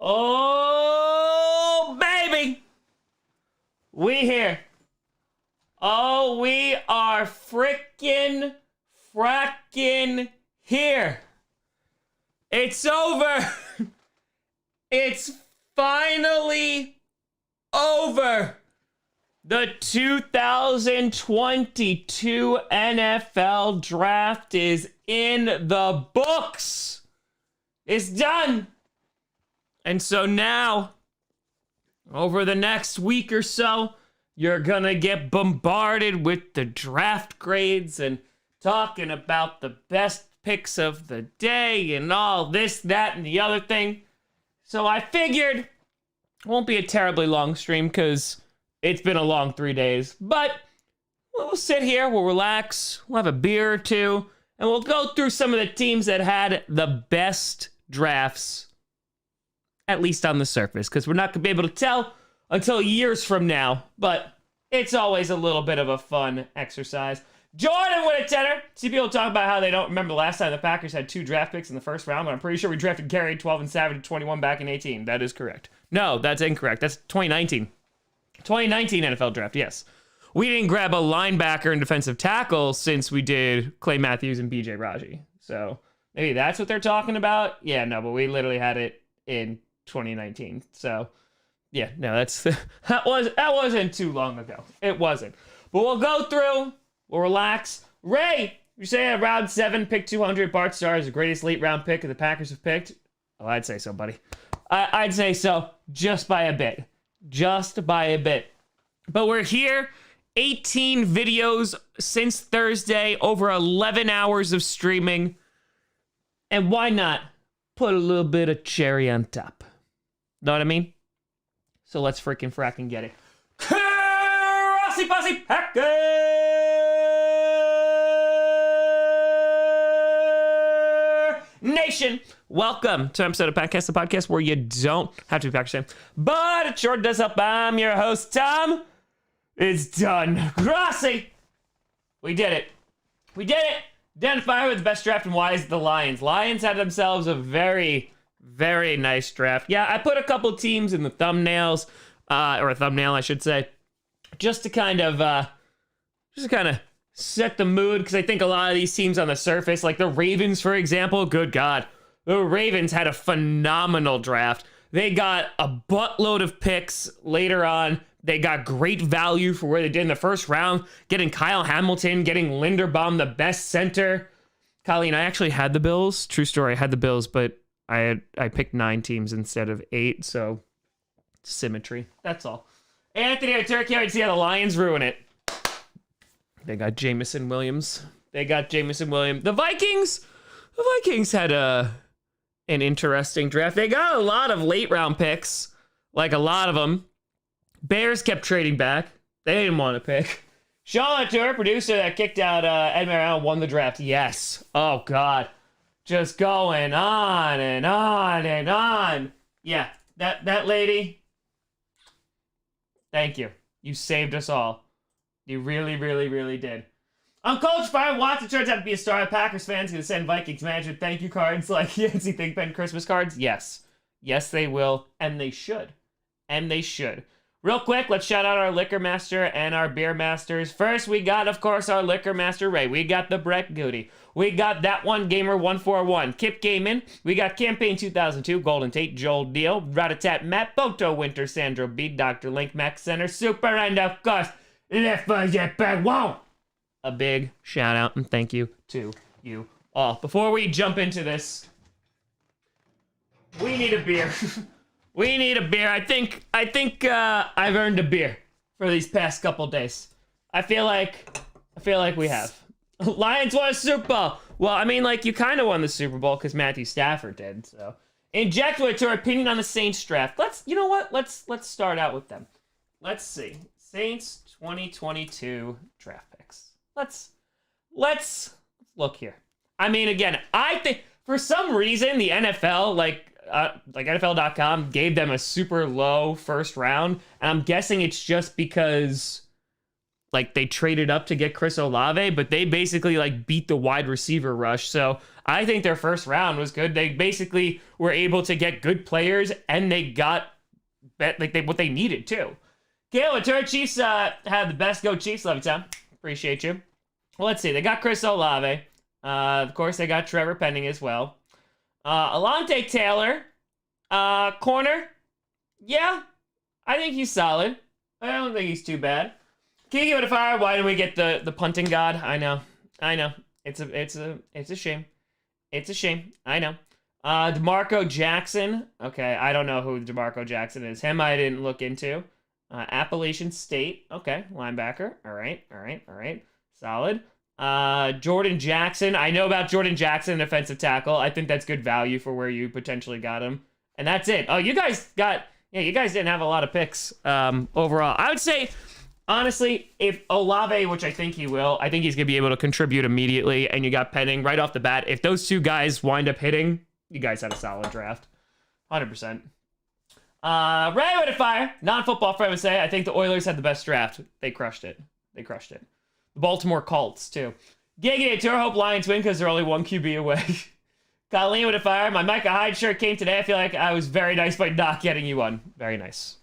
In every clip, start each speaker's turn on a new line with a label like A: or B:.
A: Oh, baby. We here. Oh, we are fracking here. It's over. It's finally over. The 2022 NFL draft is in the books. It's done. And so now, over the next week or so, you're gonna get bombarded with the draft grades and talking about the best picks of the day and all this, that, and the other thing. So I figured it won't be a terribly long stream because it's been a long 3 days. But we'll sit here, we'll relax, we'll have a beer or two, and we'll go through some of the teams that had the best drafts, at least on the surface, because we're not going to be able to tell until years from now, but it's always a little bit of a fun exercise. Jordan with a tenner. See people talk about how they don't remember the last time the Packers had 2 draft picks in the first round, but I'm pretty sure we drafted Gary 12 and Savage at 21 back in 18. That is correct. No, that's incorrect. That's 2019. 2019 NFL draft, yes. We didn't grab a linebacker and defensive tackle since we did Clay Matthews and BJ Raji. So maybe that's what they're talking about. Yeah, no, but we literally had it in 2019. So yeah, no, that wasn't too long ago. It wasn't. But we'll go through, we'll relax. Ray, you say round 7, pick 200, Bart Starr is the greatest late round pick that the Packers have picked? Oh, I'd say so, buddy. I'd say so, just by a bit. Just by a bit. But we're here, 18 videos since Thursday, over 11 hours of streaming. And why not put a little bit of cherry on top? Know what I mean? So let's freaking fracking get it. Grossi Posse Packer Nation! Welcome to an episode of Podcast, the podcast where you don't have to be Packers fan, but it sure does help. I'm your host, Tom. It's done. Grossi! We did it. We did it! Identify with the best draft, and why is the Lions? Lions had themselves a very, very nice draft. Yeah, I put a couple teams in the thumbnails, or a thumbnail, I should say, just to kind of set the mood, because I think a lot of these teams on the surface, like the Ravens, for example, good God, the Ravens had a phenomenal draft. They got a buttload of picks later on. They got great value for where they did in the first round, getting Kyle Hamilton, getting Linderbaum, the best center. Colleen, I actually had the Bills. True story, I had the Bills, but I picked 9 teams instead of 8, so symmetry. That's all. Anthony Turkey, I'd see how the Lions ruin it. They got Jameson Williams. The Vikings had an interesting draft. They got a lot of late round picks, like a lot of them. Bears kept trading back. They didn't want to pick. Sean Latour, producer that kicked out Ed Marion, won the draft. Yes. Oh, God. Just going on and on and on. Yeah, that lady, thank you. You saved us all. You really, really, really did. Coach Byron Watson turns out to be a star. Packers fans going to send Vikings manager thank you cards like Yancey Think Ben Christmas cards. Yes. Yes, they will. And they should. Real quick, let's shout out our Liquor Master and our Beer Masters. First, we got, of course, our Liquor Master, Ray. We got the Breck Goody. We got That One Gamer 141. Kip Gaiman. We got Campaign 2002, Golden Tate, Joel Deal, Ratatat Matt, Boto Winter, Sandro B, Dr. Link, Max Center, Super, and of course, Wow. A big shout out and thank you to you all. Before we jump into this, we need a beer. We need a beer. I think I've earned a beer for these past couple days. I feel like we have. Lions won a Super Bowl. Well, I mean, like, you kind of won the Super Bowl because Matthew Stafford did. So, inject with your opinion on the Saints draft. You know what? Let's start out with them. Let's see. Saints 2022 draft picks. Let's look here. I mean, again, I think for some reason the NFL, like NFL.com, gave them a super low first round, and I'm guessing it's just because like they traded up to get Chris Olave, but they basically like beat the wide receiver rush. So I think their first round was good. They basically were able to get good players, and they got what they needed too. Caleb, Turret Chiefs have the best. Go Chiefs. Love you, Tom. Appreciate you. Well, let's see. They got Chris Olave. Of course, they got Trevor Penning as well. Alontae Taylor. Corner. Yeah, I think he's solid. I don't think he's too bad. Kiki with a fire. Why did we get the punting god? I know. It's a shame. It's a shame. I know. DeMarco Jackson. Okay, I don't know who DeMarco Jackson is. Him I didn't look into. Appalachian State. Okay, linebacker. All right. Solid. Jordan Jackson. I know about Jordan Jackson, defensive tackle. I think that's good value for where you potentially got him. And that's it. Oh, you guys didn't have a lot of picks overall. I would say, honestly, if Olave, which I think he will, I think he's going to be able to contribute immediately, and you got Penning right off the bat. If those two guys wind up hitting, you guys had a solid draft. 100%. Ray with a fire. Non-football friend would say, I think the Oilers had the best draft. They crushed it. The Baltimore Colts, too. Giggity Tour, hope Lions win because they're only one QB away. Colleen with a fire. My Micah Hyde shirt came today. I feel like I was very nice by not getting you one. Very nice.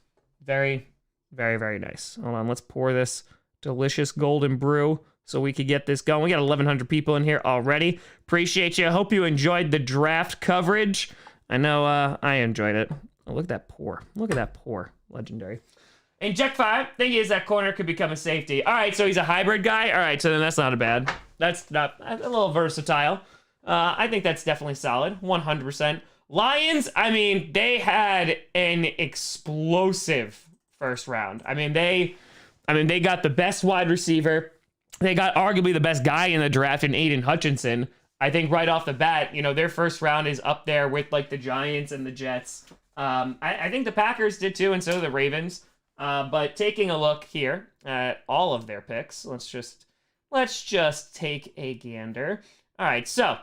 A: Very, very, very nice. Hold on, let's pour this delicious golden brew so we could get this going. We got 1,100 people in here already. Appreciate you. Hope you enjoyed the draft coverage. I know I enjoyed it. Oh, look at that pour. Look at that pour. Legendary. Inject fire. Thing is, that corner could become a safety. All right, so he's a hybrid guy. All right, so then that's not a bad. That's not a little versatile. I think that's definitely solid. 100%. Lions, I mean, they had an explosive first round. They got the best wide receiver. They got arguably the best guy in the draft in Aiden Hutchinson. I think right off the bat, their first round is up there with like the Giants and the Jets. I think the Packers did too, and so did the Ravens. But taking a look here at all of their picks, let's just take a gander. All right, so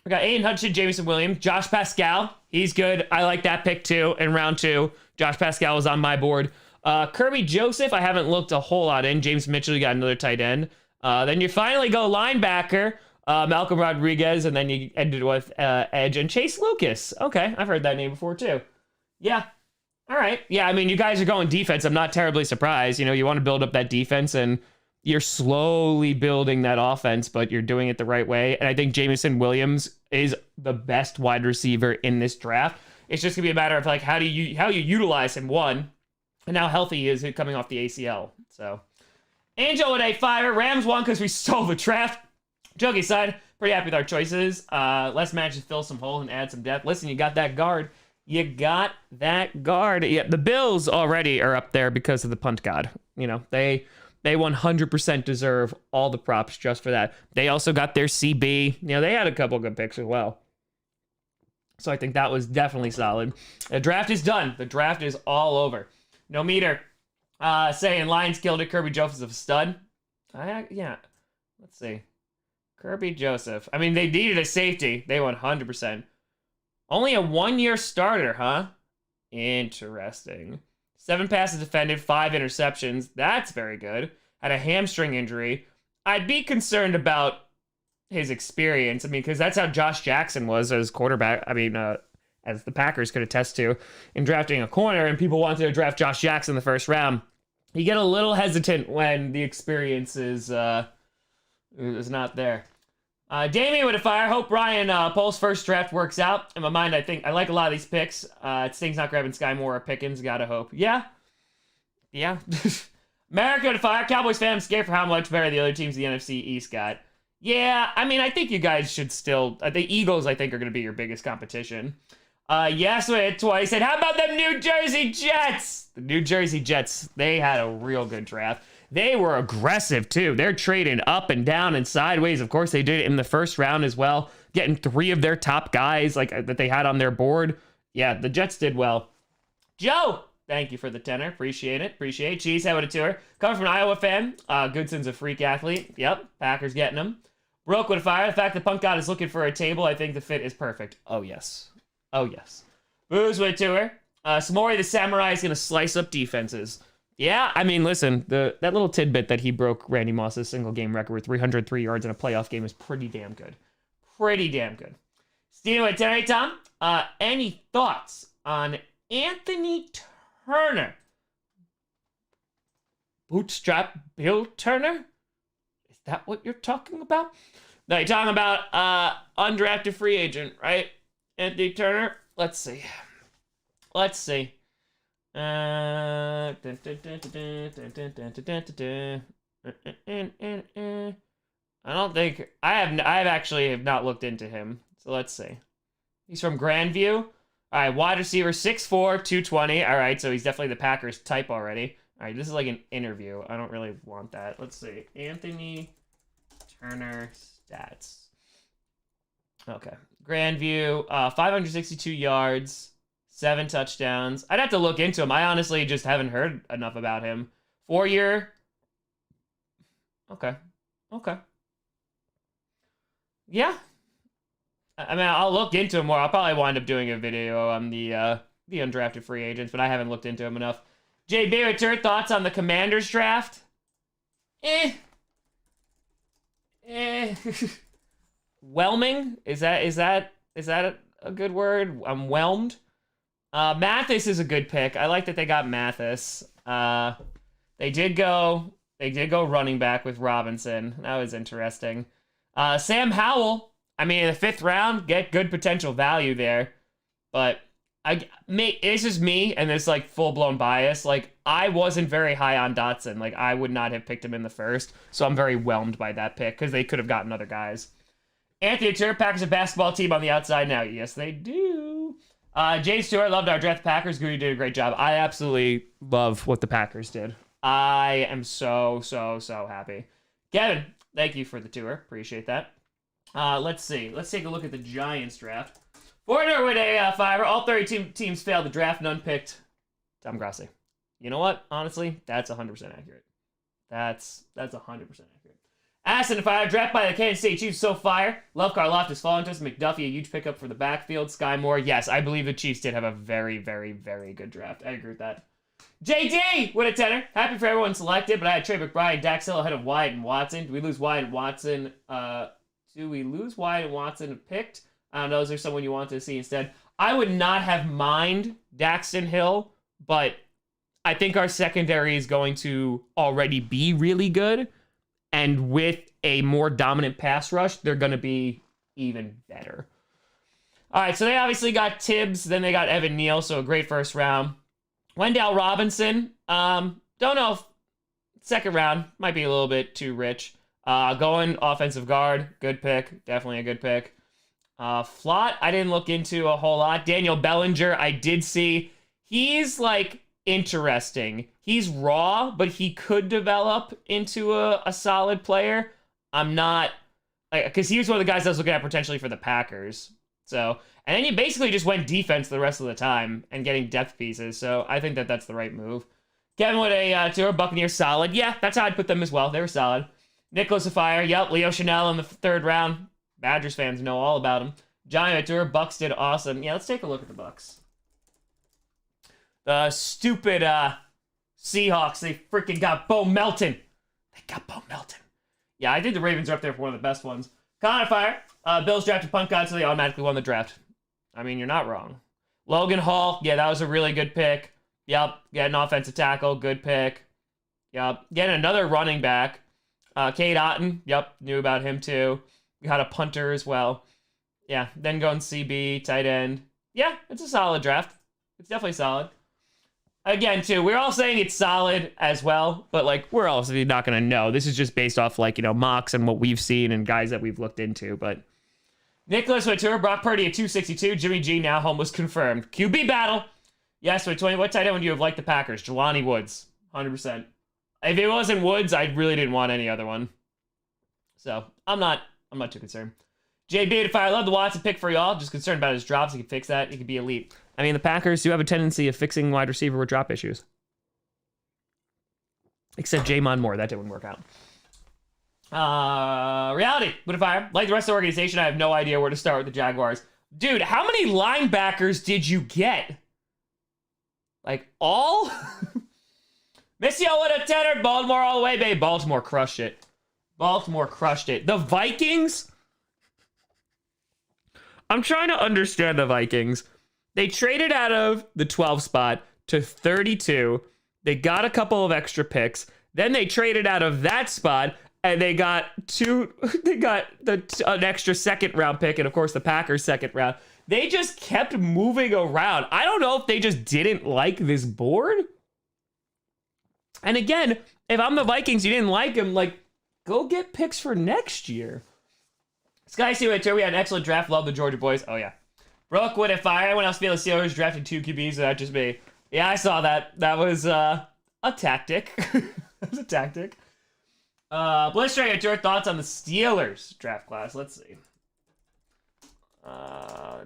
A: we got Aiden Hutchinson, Jameson Williams, Josh Pascal. He's good. I like that pick too in round 2. Josh Pascal was on my board. Kirby Joseph, I haven't looked a whole lot in. James Mitchell, you got another tight end. Then you finally go linebacker, Malcolm Rodriguez, and then you ended with edge and Chase Lucas. Okay, I've heard that name before too. Yeah. All right. Yeah, you guys are going defense. I'm not terribly surprised. You want to build up that defense, and you're slowly building that offense, but you're doing it the right way. And I think Jameson Williams is the best wide receiver in this draft. It's just going to be a matter of like how you utilize him, one, and how healthy he is coming off the ACL. So, Angel with a fire. Rams won because we stole the draft. Jokey side, pretty happy with our choices. Let's manage to fill some holes and add some depth. Listen, you got that guard. Yeah, the Bills already are up there because of the punt god. They 100% deserve all the props just for that. They also got their CB. They had a couple good picks as well. So I think that was definitely solid. The draft is done. The draft is all over. No meter. Saying Lions killed it. Kirby Joseph, a stud. Yeah. Let's see. Kirby Joseph. They needed a safety. They 100%. Only a 1-year starter, huh? Interesting. 7 passes defended, 5 interceptions. That's very good. Had a hamstring injury. I'd be concerned about his experience. Because that's how Josh Jackson was as quarterback. As the Packers could attest to in drafting a corner, and people wanted to draft Josh Jackson in the first round. You get a little hesitant when the experience is not there. Damien with a fire. Hope Ryan Pohl's first draft works out. In my mind, I think I like a lot of these picks. It stings not grabbing Sky Moore or Pickens. Gotta hope. Yeah. America with a fire. Cowboys fan. I'm scared for how much better the other teams in the NFC East got. Yeah, I think you guys should still. The Eagles, I think, are going to be your biggest competition. Yes, we hit twice. And how about them New Jersey Jets? The New Jersey Jets, they had a real good draft. They were aggressive, too. They're trading up and down and sideways. Of course, they did it in the first round as well, getting 3 of their top guys that they had on their board. Yeah, the Jets did well. Joe, thank you for the tenor. Appreciate it. Cheese, how about a tour? Coming from an Iowa fan. Goodson's a freak athlete. Yep, Packers getting him. Broke with a fire. The fact that Punk God is looking for a table, I think the fit is perfect. Oh, yes. Booze with a tour. Samori the Samurai is going to slice up defenses. Yeah, I mean, listen, that little tidbit that he broke Randy Moss's single game record with 303 yards in a playoff game is pretty damn good. Pretty damn good. Steven with 10, Tom. Any thoughts on Anthony Turner? Bootstrap Bill Turner? Is that what you're talking about? No, you're talking about undrafted free agent, right? Anthony Turner. Let's see. I don't think I have not looked into him. So let's see. He's from Grandview. All right, wide receiver, 6'4", 220. All right, so he's definitely the Packers type already. All right, this is like an interview. I don't really want that. Let's see. Anthony Turner stats. Okay. Grandview, 562 yards, 7 touchdowns. I'd have to look into him. I honestly just haven't heard enough about him. 4-year. Okay. Yeah. I mean, I'll look into him more. I'll probably wind up doing a video on the undrafted free agents, but I haven't looked into him enough. JB, what's your thoughts on the Commanders draft? Whelming? Is that a good word? I'm whelmed. Mathis is a good pick. I like that they got Mathis. They did go running back with Robinson. That was interesting. Sam Howell. I mean, in the 5th round, get good potential value there. But it's just me and this like full-blown bias. Like, I wasn't very high on Dotson. Like, I would not have picked him in the 1st. So I'm very whelmed by that pick because they could have gotten other guys. Anthony Turner, Packers a basketball team on the outside now. Yes, they do. Jay Stewart, loved our draft Packers. Goody did a great job. I absolutely love what the Packers did. I am so happy. Kevin, thank you for the tour. Appreciate that. Let's see. Let's take a look at the Giants draft. Fortner with a fiver. All 30 teams failed the draft. None picked Tom Grossi. You know what? Honestly, that's 100% accurate. That's 100% accurate. Aston fire. Draft by the Kansas City Chiefs. So fire. Love Karlaftis falling to us. McDuffie, a huge pickup for the backfield. Sky Moore. Yes, I believe the Chiefs did have a very good draft. I agree with that. JD with a tenner. Happy for everyone selected, but I had Trey McBride, Dax Hill ahead of Wyatt and Watson. Do we lose Wyatt and Watson? Picked? I don't know. Is there someone you want to see instead? I would not have mind Daxton Hill, but I think our secondary is going to already be really good. And with a more dominant pass rush, they're going to be even better. All right, so they obviously got Tibbs. Then they got Evan Neal, so a great first round. Wendell Robinson, don't know if 2nd round might be a little bit too rich. Going offensive guard, good pick, definitely a good pick. Flott, I didn't look into a whole lot. Daniel Bellinger, I did see. He's like interesting. He's raw, but he could develop into a solid player. I'm not, because he was one of the guys I was looking at potentially for the Packers. So, and then you basically just went defense the rest of the time and getting depth pieces. So I think that's the right move. Kevin with a tour, Buccaneers solid. Yeah, that's how I'd put them as well. They were solid. Nicholas Afire, yep. Leo Chanel in the 3rd round. Badgers fans know all about him. Johnny Tour, Bucks did awesome. Yeah, let's take a look at the Bucks. The stupid Seahawks, they freaking got Bo Melton. Yeah, I think the Ravens are up there for one of the best ones. Connor Fire, Bills drafted punt god, so they automatically won the draft. I mean, you're not wrong. Logan Hall, yeah, that was a really good pick. Yep, get an offensive tackle, good pick. Yep, getting another running back. Cade Otton, yep, knew about him too. Got a punter as well. Yeah, then going CB, tight end. Yeah, it's a solid draft. It's definitely solid. Again, too, we're all saying it's solid as well, but, like, we're also not going to know. This is just based off, like, you know, mocks and what we've seen and guys that we've looked into, but... Nicholas Ventura, Brock Purdy at 262. Jimmy G now home was confirmed. QB battle. Yes, with 20. What tight end would you have liked the Packers? Jelani Woods. 100%. If it wasn't Woods, I really didn't want any other one. So, I'm not too concerned. JB, if I love the Watson pick for y'all, just concerned about his drops. He can fix that. He could be elite. I mean, the Packers do have a tendency of fixing wide receiver with drop issues. Except Jamon Moore. That didn't work out. Reality. What if I like the rest of the organization? I have no idea where to start with the Jaguars. Dude, how many linebackers did you get? Like, all? Missio with a tenner. Baltimore all the way, babe. Baltimore crushed it. Baltimore crushed it. The Vikings? I'm trying to understand the Vikings. They traded out of the 12 spot to 32. They got a couple of extra picks. Then they traded out of that spot and they got an extra second round pick and of course the Packers second round. They just kept moving around. I don't know if they just didn't like this board. And again, if I'm the Vikings, you didn't like them, like, go get picks for next year. Sky Seaway, we had an excellent draft. Love the Georgia boys. Oh, yeah. Brooke, would it fire? Everyone else feel the Steelers drafted 2 QBs, so that just me. Yeah, I saw that. That was a tactic. That was a tactic. Blister, your thoughts on the Steelers draft class? Let's see.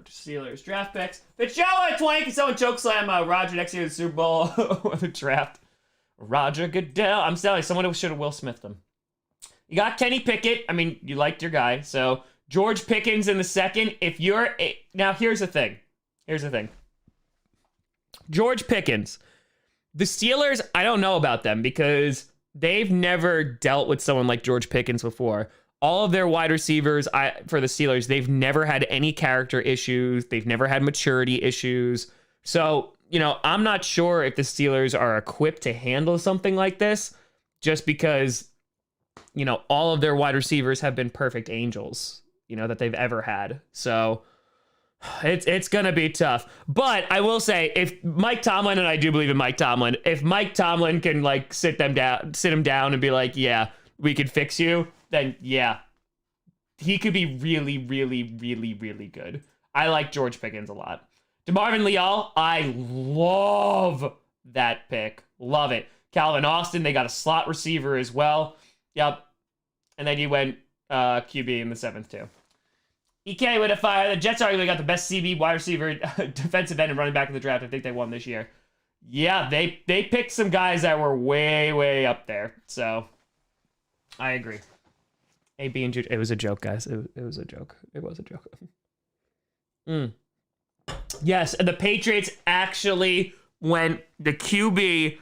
A: Steelers draft picks. Fitzgerald at 20. Can someone chokeslam Roger next year in the Super Bowl or the draft? Roger Goodell. I'm telling you, someone should have Will Smithed him. You got Kenny Pickett. I mean, you liked your guy. So George Pickens in the second. If you're now, here's the thing. George Pickens. The Steelers, I don't know about them because they've never dealt with someone like George Pickens before. All of their wide receivers for the Steelers, they've never had any character issues. They've never had maturity issues. So, you know, I'm not sure if the Steelers are equipped to handle something like this just because, you know, all of their wide receivers have been perfect angels, you know, that they've ever had. So it's going to be tough. But I will say, if Mike Tomlin, and I do believe in Mike Tomlin, if Mike Tomlin can, like, sit him down and be like, yeah, we could fix you, then yeah, he could be really, really, really, really good. I like George Pickens a lot. DeMarvin Leal, I love that pick. Love it. Calvin Austin, they got a slot receiver as well. Yep. And then you went QB in the 7th, too. EK with a fire. The Jets arguably got the best CB wide receiver, defensive end, and running back in the draft. I think they won this year. Yeah, they picked some guys that were way, way up there. So, I agree. AB and Jude. It was a joke, guys. It was a joke. It was a joke. Yes, and the Patriots actually went the QB.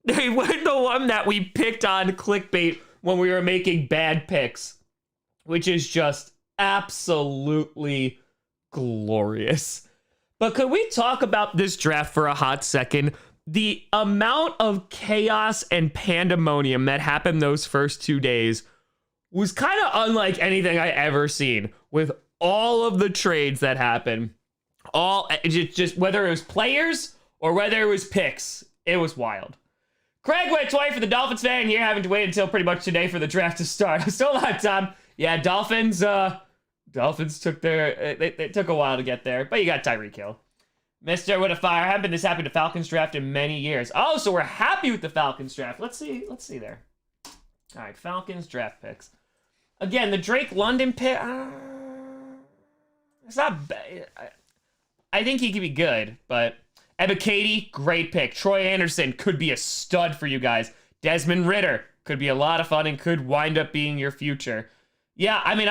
A: They went the one that we picked on clickbait when we were making bad picks, which is just absolutely glorious. But could we talk about this draft for a hot second? The amount of chaos and pandemonium that happened those first 2 days was kind of unlike anything I ever seen, with all of the trades that happened. Just whether it was players or whether it was picks, it was wild. Craig went twice for the Dolphins fan here, having to wait until pretty much today for the draft to start. Still a lot of time. Yeah, Dolphins took it took a while to get there, but you got Tyreek Hill. Mr. with a fire. Haven't been this happy with the Falcons draft in many years. Oh, so we're happy with the Falcons draft. Let's see there. All right, Falcons draft picks. Again, the Drake London pick. It's not bad. I think he could be good, but Ebiketie, great pick. Troy Anderson could be a stud for you guys. Desmond Ridder could be a lot of fun and could wind up being your future. Yeah, I mean,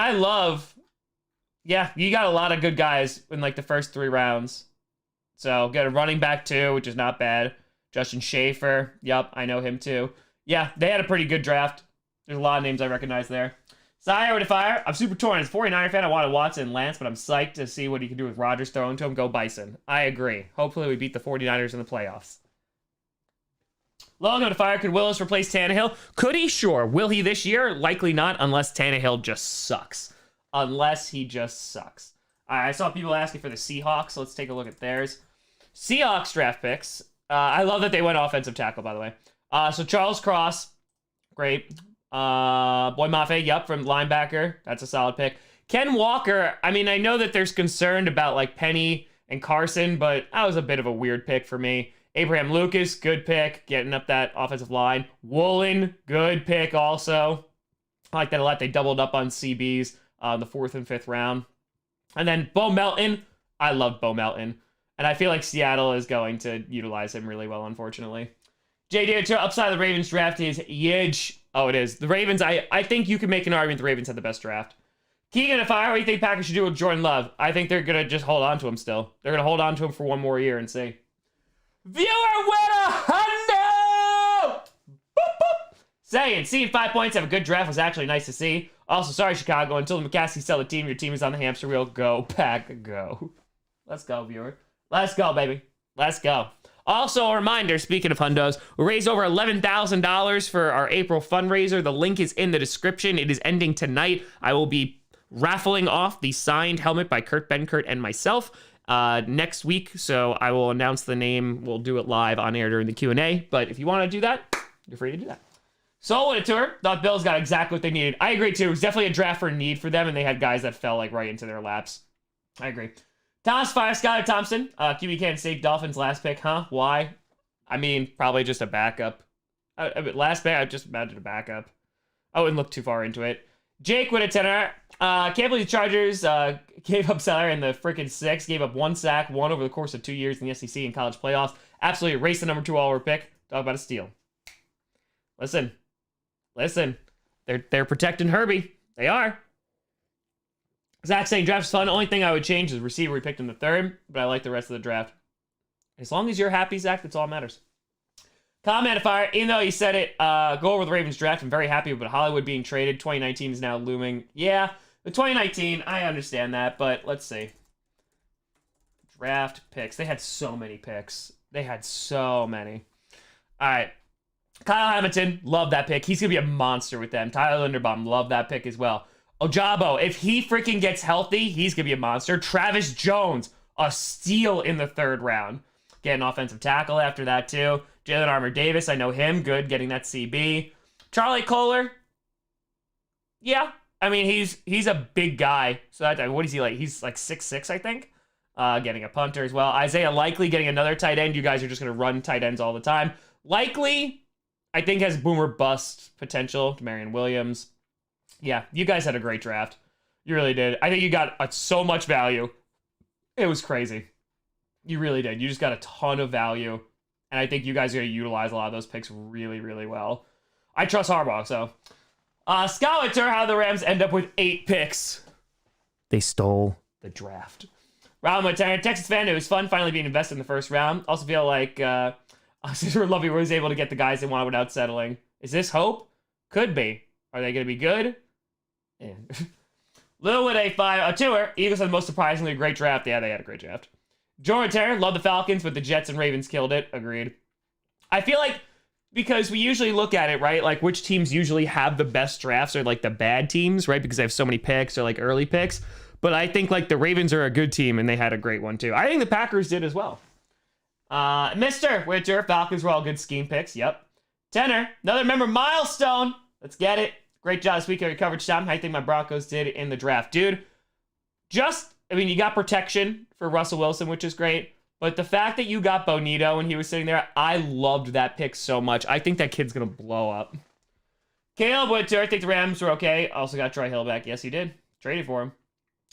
A: you got a lot of good guys in like the first 3 rounds. So get a running back too, which is not bad. Justin Schaefer, yep, I know him too. Yeah, they had a pretty good draft. There's a lot of names I recognize there. Sire with a fire. I'm super torn. As a 49er fan, I wanted Watson and Lance, but I'm psyched to see what he can do with Rodgers throwing to him. Go Bison. I agree. Hopefully we beat the 49ers in the playoffs. Logan with a fire. Could Willis replace Tannehill? Could he? Sure. Will he this year? Likely not, unless Tannehill just sucks. Unless he just sucks. All right, I saw people asking for the Seahawks, so let's take a look at theirs. Seahawks draft picks. I love that they went offensive tackle, by the way. So Charles Cross, great. Boy Mafe, yep, from linebacker. That's a solid pick. Ken Walker, I mean, I know that there's concern about like Penny and Carson, but that was a bit of a weird pick for me. Abraham Lucas, good pick, getting up that offensive line. Woolen, good pick also. I like that a lot. They doubled up on CBs the 4th and 5th round. And then Bo Melton, I love Bo Melton. And I feel like Seattle is going to utilize him really well, unfortunately. JD, upside of the Ravens draft is huge. Oh, it is. The Ravens, I think you can make an argument the Ravens had the best draft. Keegan, what do you think Packers should do with Jordan Love? I think they're going to just hold on to him still. They're going to hold on to him for one more year and see. Viewer with a hundo! Seeing 5 points have a good draft was actually nice to see. Also, sorry, Chicago. Until the McCaskey sell the team, your team is on the hamster wheel. Go, Pack, go. Let's go, viewer. Let's go, baby. Let's go. Also, a reminder, speaking of hundos, we raised over $11,000 for our April fundraiser. The link is in the description. It is ending tonight. I will be raffling off the signed helmet by Kurt Benkert and myself next week. So I will announce the name. We'll do it live on air during the Q&A. But if you want to do that, you're free to do that. So what a tour. Thought Bills got exactly what they needed. I agree, too. It was definitely a draft for need for them, and they had guys that fell like right into their laps. I agree. Thomas Fire, Skylar Thompson, QB Kansas State Dolphins last pick, huh? Why? I mean, probably just a backup. Last pick, I just imagined a backup. I wouldn't look too far into it. Jake with a 10er. Can't believe the Chargers gave up Seller in the freaking 6, gave up 1 sack, 1 over the course of 2 years in the SEC and college playoffs. Absolutely erased the number 2 all-over pick. Talk about a steal. Listen. They're protecting Herbie. They are. Zach saying draft's fun. Only thing I would change is receiver. We picked in the 3rd, but I like the rest of the draft. As long as you're happy, Zach, that's all that matters. Comment fire. Even though you said it, go over the Ravens draft. I'm very happy with Hollywood being traded. 2019 is now looming. Yeah, the 2019, I understand that, but let's see. Draft picks. They had so many picks. They had so many. All right. Kyle Hamilton, love that pick. He's going to be a monster with them. Tyler Linderbaum, love that pick as well. Ojabo, if he freaking gets healthy, he's going to be a monster. Travis Jones, a steal in the 3rd round. Get an offensive tackle after that, too. Jalen Armour Davis, I know him. Good, getting that CB. Charlie Kohler, yeah. I mean, he's a big guy. So that, what is he like? He's like 6'6", I think. Getting a punter as well. Isaiah Likely getting another tight end. You guys are just going to run tight ends all the time. Likely, I think, has boomer bust potential. Marion Williams. Yeah, you guys had a great draft. You really did. I think you got so much value. It was crazy. You really did. You just got a ton of value. And I think you guys are going to utilize a lot of those picks really, really well. I trust Harbaugh, so. Scott Winter, how the Rams end up with 8 picks. They stole the draft. Round Montana, Texas fan, it was fun finally being invested in the 1st round. Also feel like Lovey was able to get the guys they wanted without settling. Is this hope? Could be. Are they going to be good? Yeah. Lil with a 5, a 2er. Eagles had the most surprisingly great draft. Yeah, they had a great draft. Jordan Terry, love the Falcons, but the Jets and Ravens killed it. Agreed. I feel like, because we usually look at it, right? Like, which teams usually have the best drafts are, like, the bad teams, right? Because they have so many picks or, like, early picks. But I think, like, the Ravens are a good team, and they had a great one, too. I think the Packers did as well. Mr. Winter, Falcons were all good scheme picks. Yep. Tenor, another member milestone. Let's get it. Great job this week on your coverage, Tom. How do you think my Broncos did in the draft? Dude, you got protection for Russell Wilson, which is great. But the fact that you got Bonito when he was sitting there, I loved that pick so much. I think that kid's going to blow up. Caleb Winter, I think the Rams were okay. Also got Troy Hill back. Yes, he did. Traded for him.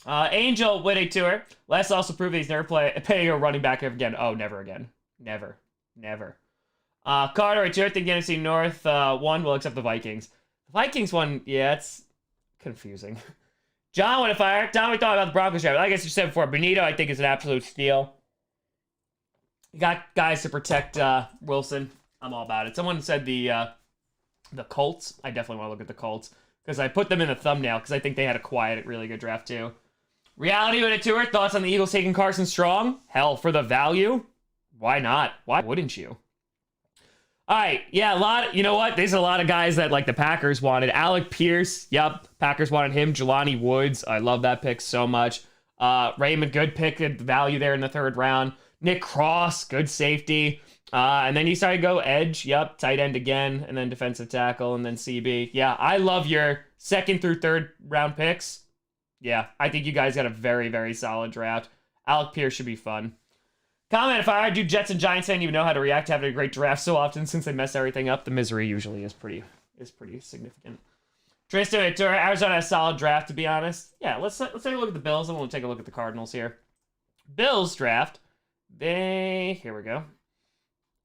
A: Angel with a tour. Les also proved he's never paying a running back ever again. Oh, never again. Never. Carter, a tour. I think NFC North one will accept the Vikings. The Vikings one, yeah, it's confusing. John with a fire. Tom, we thought about the Broncos draft. Like I said before, Bonito, I think, is an absolute steal. You got guys to protect Wilson. I'm all about it. Someone said the Colts. I definitely want to look at the Colts because I put them in the thumbnail because I think they had a quiet, really good draft too. Reality with a tour. Thoughts on the Eagles taking Carson Strong? Hell, for the value? Why not? Why wouldn't you? All right, yeah, you know what? There's a lot of guys that, like, the Packers wanted. Alec Pierce, yep, Packers wanted him. Jelani Woods, I love that pick so much. Raymond, good pick, good value there in the 3rd round. Nick Cross, good safety. And then you started to go edge, yep, tight end again, and then defensive tackle, and then CB. Yeah, I love your 2nd through 3rd round picks. Yeah, I think you guys got a very, very solid draft. Alec Pierce should be fun. Comment if I do Jets and Giants fan even know how to react to having a great draft so often since they mess everything up. The misery usually is pretty significant. Tristan, Arizona has a solid draft, to be honest. Yeah, let's take a look at the Bills, and we'll take a look at the Cardinals here. Bills draft. Here we go.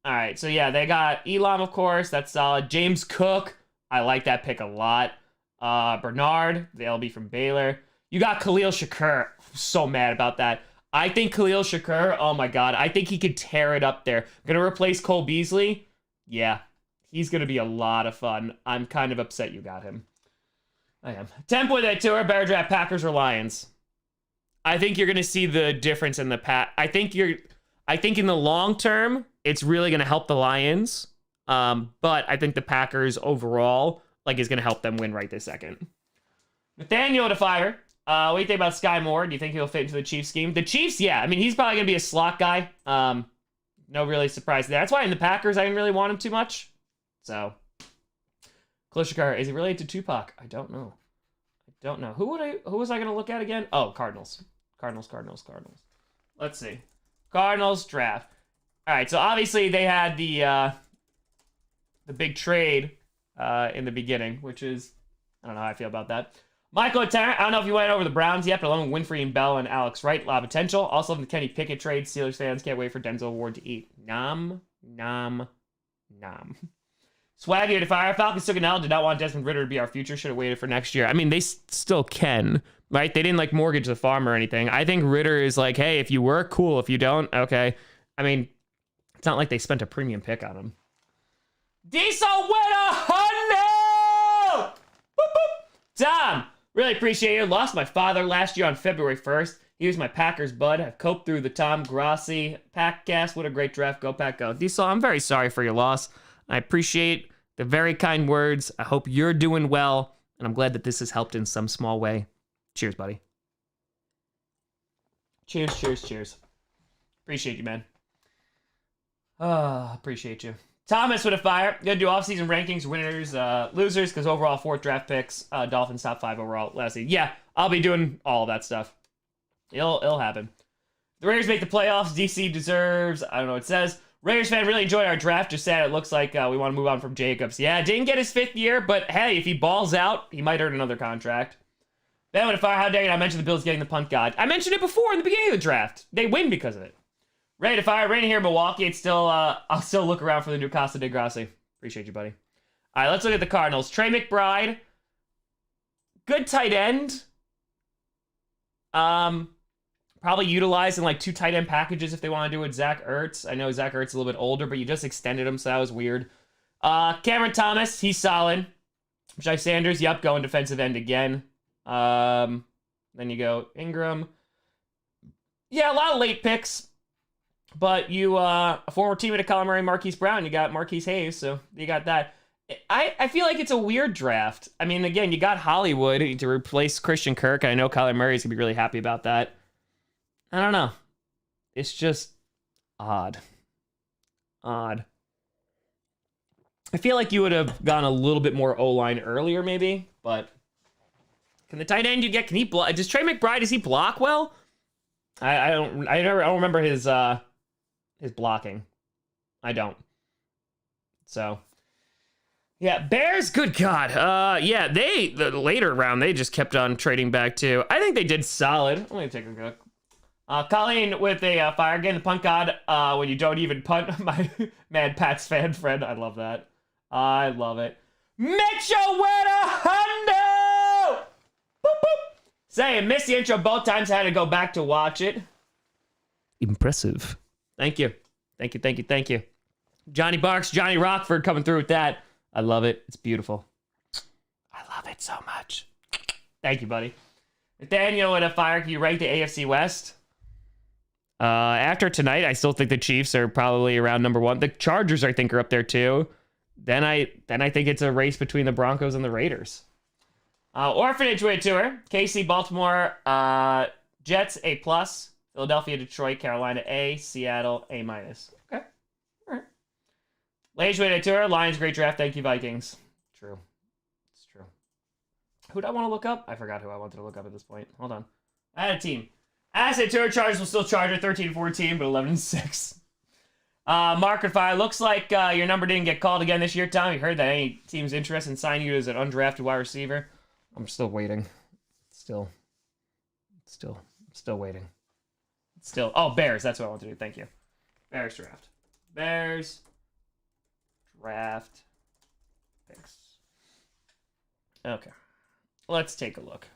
A: All right, so yeah, they got Elam, of course. That's solid. James Cook. I like that pick a lot. Bernard, the LB from Baylor. You got Khalil Shakur. So mad about that. I think Khalil Shakur, oh my God, I think he could tear it up there. Gonna replace Cole Beasley? Yeah, He's going to be a lot of fun. I'm kind of upset you got him. I am. Temp with it, tour. Better draft Packers or Lions? I think you're going to see the difference in the I think in the long term, it's really going to help the Lions. But I think the Packers overall, is going to help them win right this second. Nathaniel to fire. What do you think about Sky Moore? Do you think he'll fit into the Chiefs scheme? The Chiefs, yeah. I mean, he's probably going to be a slot guy. No really surprise there. That's why in the Packers, I didn't really want him too much. So, Kloshikar, is he related to Tupac? I don't know. Who was I going to look at again? Oh, Cardinals. Cardinals. Let's see. Cardinals draft. All right, so obviously they had the big trade in the beginning, which is, I don't know how I feel about that. Michael Tarrant, I don't know if you went over the Browns yet, but along with Winfrey and Bell and Alex Wright, a lot of potential. Also, the Kenny Pickett trade. Steelers fans can't wait for Denzel Ward to eat. Nom. Swaggy to fire. Falcons took an L. Did not want Desmond Ridder to be our future. Should have waited for next year. I mean, they still can, right? They didn't mortgage the farm or anything. I think Ridder is hey, if you work, cool. If you don't, okay. I mean, it's not like they spent a premium pick on him. Diesel with $100! Boop, boop. Tom, really appreciate you. Lost my father last year on February 1st. He was my Packers bud. I've coped through the Tom Grossi Packcast. What a great draft. Go Pack, go. Diesel, I'm very sorry for your loss. I appreciate the very kind words. I hope you're doing well, and I'm glad that this has helped in some small way. Cheers, buddy. Cheers. Appreciate you, man. Appreciate you. Thomas with a fire. Gonna do off-season rankings, winners, losers, because overall 4th draft picks, Dolphins top 5 overall last season. Yeah, I'll be doing all of that stuff. It'll happen. The Raiders make the playoffs. DC deserves, I don't know what it says. Raiders fan really enjoyed our draft. Just sad it looks like we want to move on from Jacobs. Yeah, didn't get his 5th year, but hey, if he balls out, he might earn another contract. Ben with a fire. How dare you not mention the Bills getting the punt god? I mentioned it before in the beginning of the draft. They win because of it. Ready to fire. Rain here in Milwaukee. It's still, I'll still look around for the new Costa de Grossi. Appreciate you, buddy. All right, let's look at the Cardinals. Trey McBride. Good tight end. Probably utilized in 2 tight end packages if they want to do it with Zach Ertz. I know Zach Ertz is a little bit older, but you just extended him, so that was weird. Cameron Thomas, he's solid. Jai Sanders, yep, going defensive end again. Then you go Ingram. Yeah, a lot of late picks. But you, a former teammate of Colin Murray, Marquise Brown, you got Marquise Hayes, so you got that. I feel like it's a weird draft. I mean, again, you got Hollywood to replace Christian Kirk. I know Kyler Murray's going to be really happy about that. I don't know. It's just odd. I feel like you would have gone a little bit more O-line earlier, maybe, but can the tight end you get, can he block? Does Trey McBride, does he block well? I don't remember his blocking. I don't. So, yeah, Bears, good God. Yeah, the later round, they just kept on trading back too. I think they did solid. I'm going to take a look. Colleen with a fire. Again, the punt god when you don't even punt. My Mad Pats fan friend. I love that. I love it. Mitchell with $100! Boop, boop. Say, missed the intro both times. I had to go back to watch it. Impressive. Thank you. Johnny Barks, Johnny Rockford coming through with that. I love it. It's beautiful. I love it so much. Thank you, buddy. Nathaniel with a fire. Can you rank the AFC West? After tonight, I still think the Chiefs are probably around number 1. The Chargers, I think, are up there too. Then I think it's a race between the Broncos and the Raiders. Orphanage with a tour. KC, Baltimore, Jets A+, Philadelphia, Detroit, Carolina A, Seattle A-. Okay, all right. Lage with a tour. Lions, great draft. Thank you, Vikings. True. It's true. Who do I want to look up? I forgot who I wanted to look up at this point. Hold on. I had a team. Asset tour. Chargers will still charge at 13-14, but 11-6. Market fire. Looks like your number didn't get called again this year, Tom. You heard that any team's interested in signing you as an undrafted wide receiver? I'm still waiting. Still waiting. Oh, Bears. That's what I want to do. Thank you. Bears draft. Bears draft picks. Okay. Let's take a look.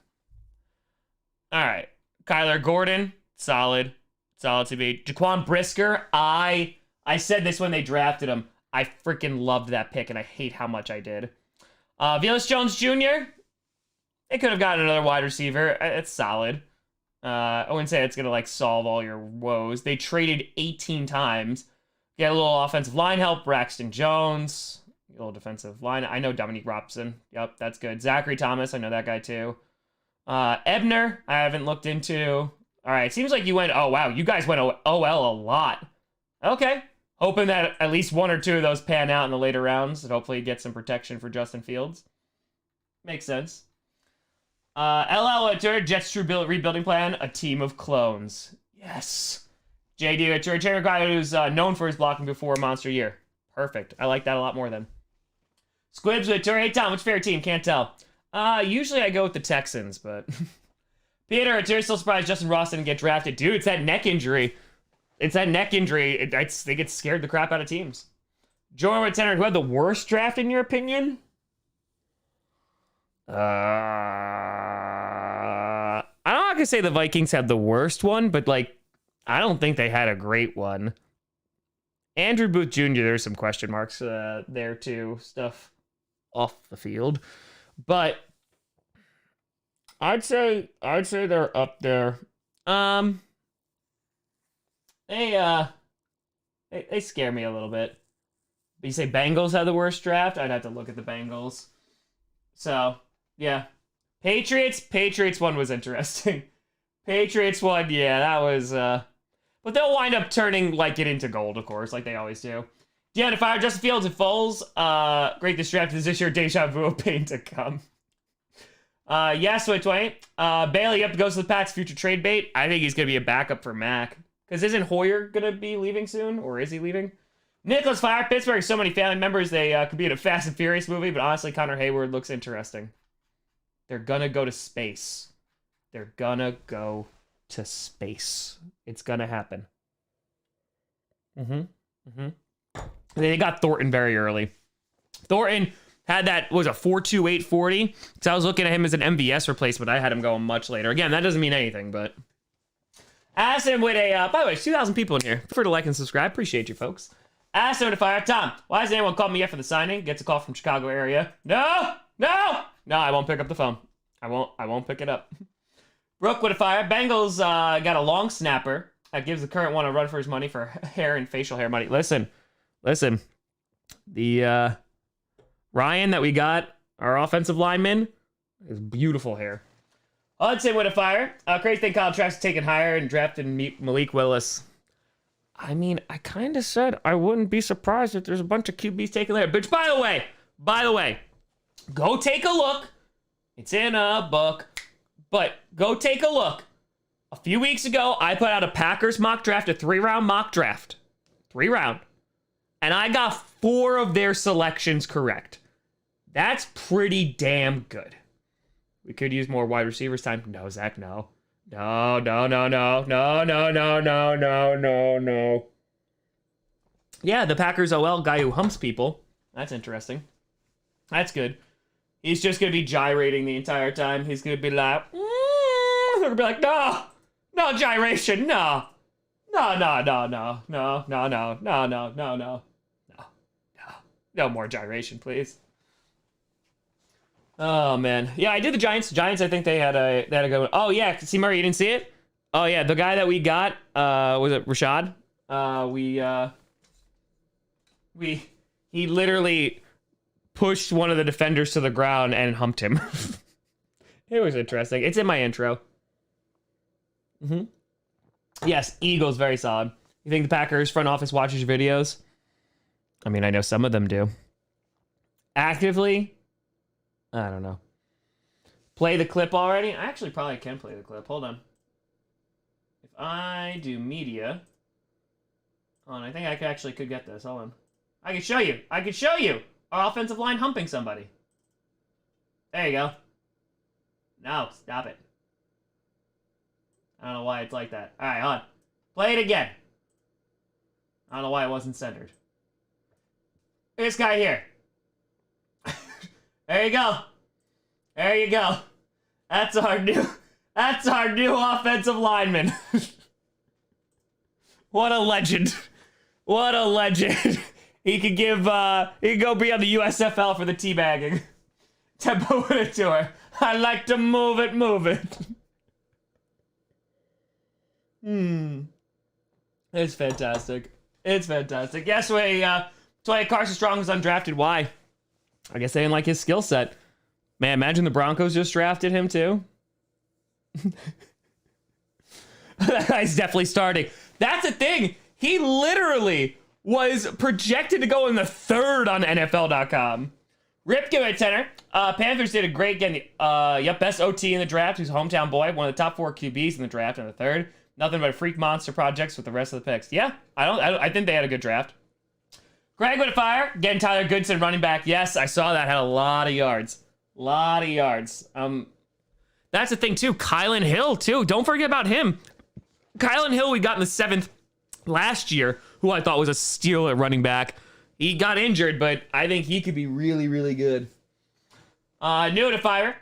A: All right. Kyler Gordon, solid to be. Jaquan Brisker, I said this when they drafted him. I freaking loved that pick, and I hate how much I did. Velus Jones Jr., they could have gotten another wide receiver. It's solid. I wouldn't say it's going to, like, solve all your woes. They traded 18 times. Get a little offensive line help. Braxton Jones. A little defensive line. I know Dominique Robson. Yep, that's good. Zachary Thomas. I know that guy, too. Ebner, I haven't looked into. All right, seems like you went, oh, wow, you guys went OL a lot. Okay. Hoping that at least one or two of those pan out in the later rounds and hopefully get some protection for Justin Fields. Makes sense. LL at Jets True Rebuilding Plan, a team of clones. Yes. JD at Jerry guy who's known for his blocking before Monster Year. Perfect. I like that a lot more than. Squibs with Hey Tom, which favorite team? Can't tell. Usually I go with the Texans, but Peter at Jerry still surprised Justin Ross didn't get drafted. Dude, it's that neck injury. It's that neck injury. I think it scared the crap out of teams. Jordan with Tenor, who had the worst draft in your opinion? I'm not gonna say the Vikings had the worst one, but like, I don't think they had a great one. Andrew Booth Jr., there's some question marks there too. Stuff off the field. But I'd say they're up there. They scare me a little bit. But you say Bengals had the worst draft? I'd have to look at the Bengals. So, yeah. Patriots one was interesting. Patriots one, yeah, that was, but they'll wind up turning, like, it into gold, of course, like they always do. Yeah, to fire Justin Fields and Foles. Great, this draft is this year deja vu of pain to come. Yes, wait, 20. Bailey, you have to go to the Pats, future trade bait. I think he's going to be a backup for Mac. Because isn't Hoyer going to be leaving soon? Or is he leaving? Nicholas Fire, Pittsburgh, so many family members, they could be in a Fast and Furious movie, but honestly, Connor Hayward looks interesting. They're gonna go to space. They're gonna go to space. It's gonna happen. They got Thornton very early. Thornton had that, was a 4.28 40. So I was looking at him as an MVS replacement. I had him going much later. Again, that doesn't mean anything, but... Aston with a, by the way, 2,000 people in here. Feel free to like and subscribe. Appreciate you, folks. Aston with a fire. Tom, why hasn't anyone called me yet for the signing? Gets a call from Chicago area. No, I won't pick up the phone. I won't pick it up. Brooke with a fire. Bengals got a long snapper that gives the current one a run for his money for hair and facial hair money. Listen. The Ryan that we got, our offensive lineman, is beautiful hair. Hudson with a fire. Crazy thing Kyle Trask taken higher and drafted Malik Willis. I mean, I kind of said I wouldn't be surprised if there's a bunch of QBs taken there. But by the way, go take a look. It's in a book. But go take a look. A few weeks ago, I put out a Packers mock draft, a 3-round mock draft. 3-round. And I got 4 of their selections correct. That's pretty damn good. We could use more wide receivers time. No, Zach, no. No. Yeah, the Packers OL guy who humps people. That's interesting. That's good. He's just going to be gyrating the entire time. He's going to be like, He's going to be like, no gyration, no. No more gyration, please. Oh, man. Yeah, I did the Giants. Giants, I think they had a good one. Oh, yeah. See, Murray, you didn't see it? Oh, yeah. The guy that we got, was it Rashad? He literally pushed one of the defenders to the ground and humped him. It was interesting. It's in my intro. Yes, Eagles, very solid. You think the Packers front office watches your videos? I mean, I know some of them do. Actively? I don't know. Play the clip already? I actually probably can play the clip. Hold on. If I do media... Hold on, I think I could get this. Hold on. I can show you. Our offensive line humping somebody. There you go. No, stop it. I don't know why it's like that. Alright, hold on. Play it again. I don't know why it wasn't centered. This guy here. There you go. That's our new offensive lineman. What a legend. He could go be on the USFL for the teabagging. Tempo with it to her. I like to move it, move it. It's fantastic. It's fantastic. Yes, that's why Carson Strong was undrafted. Why? I guess they didn't like his skill set. Man, imagine the Broncos just drafted him too. That guy's definitely starting. That's the thing. He literally was projected to go in the third on NFL.com. Rip, give it a tenner. Panthers did a great getting the best OT in the draft. He's a hometown boy, one of the top 4 QBs in the draft in the third. Nothing but freak monster projects with the rest of the picks. Yeah, I think they had a good draft. Greg with a fire. Getting Tyler Goodson running back. Yes, I saw that. Had a lot of yards. That's the thing too. Kylan Hill too. Don't forget about him. Kylan Hill we got in the 7th last year, who I thought was a steal at running back. He got injured, but I think he could be really, really good. New to fire.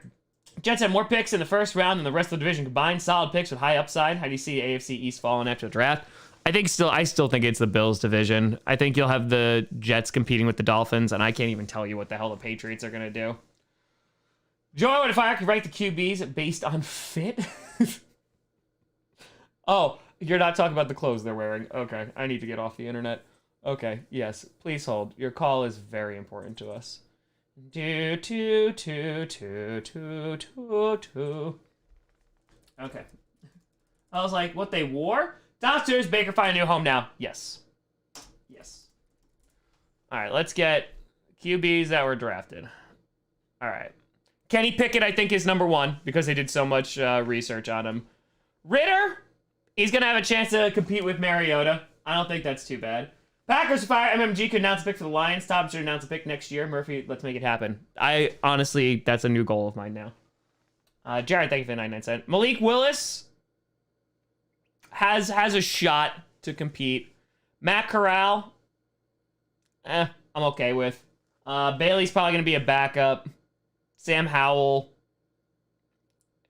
A: Jets had more picks in the first round than the rest of the division combined. Solid picks with high upside. How do you see AFC East falling after the draft? I still think it's the Bills division. I think you'll have the Jets competing with the Dolphins, and I can't even tell you what the hell the Patriots are going to do. Joy with a fire can rank the QBs based on fit. Oh, you're not talking about the clothes they're wearing. Okay, I need to get off the internet. Okay, yes, please hold. Your call is very important to us. Okay. I was like, what they wore? Doctors, Baker find a new home now. Yes. All right, let's get QBs that were drafted. All right. Kenny Pickett, I think, is number 1 because they did so much research on him. Ritter, he's going to have a chance to compete with Mariota. I don't think that's too bad. Packers fire. MMG could announce a pick for the Lions. Tom should announce a pick next year. Murphy, let's make it happen. Honestly, that's a new goal of mine now. Jared, thank you for the 99 cents. Malik Willis has a shot to compete. Matt Corral, I'm okay with. Bailey's probably going to be a backup. Sam Howell,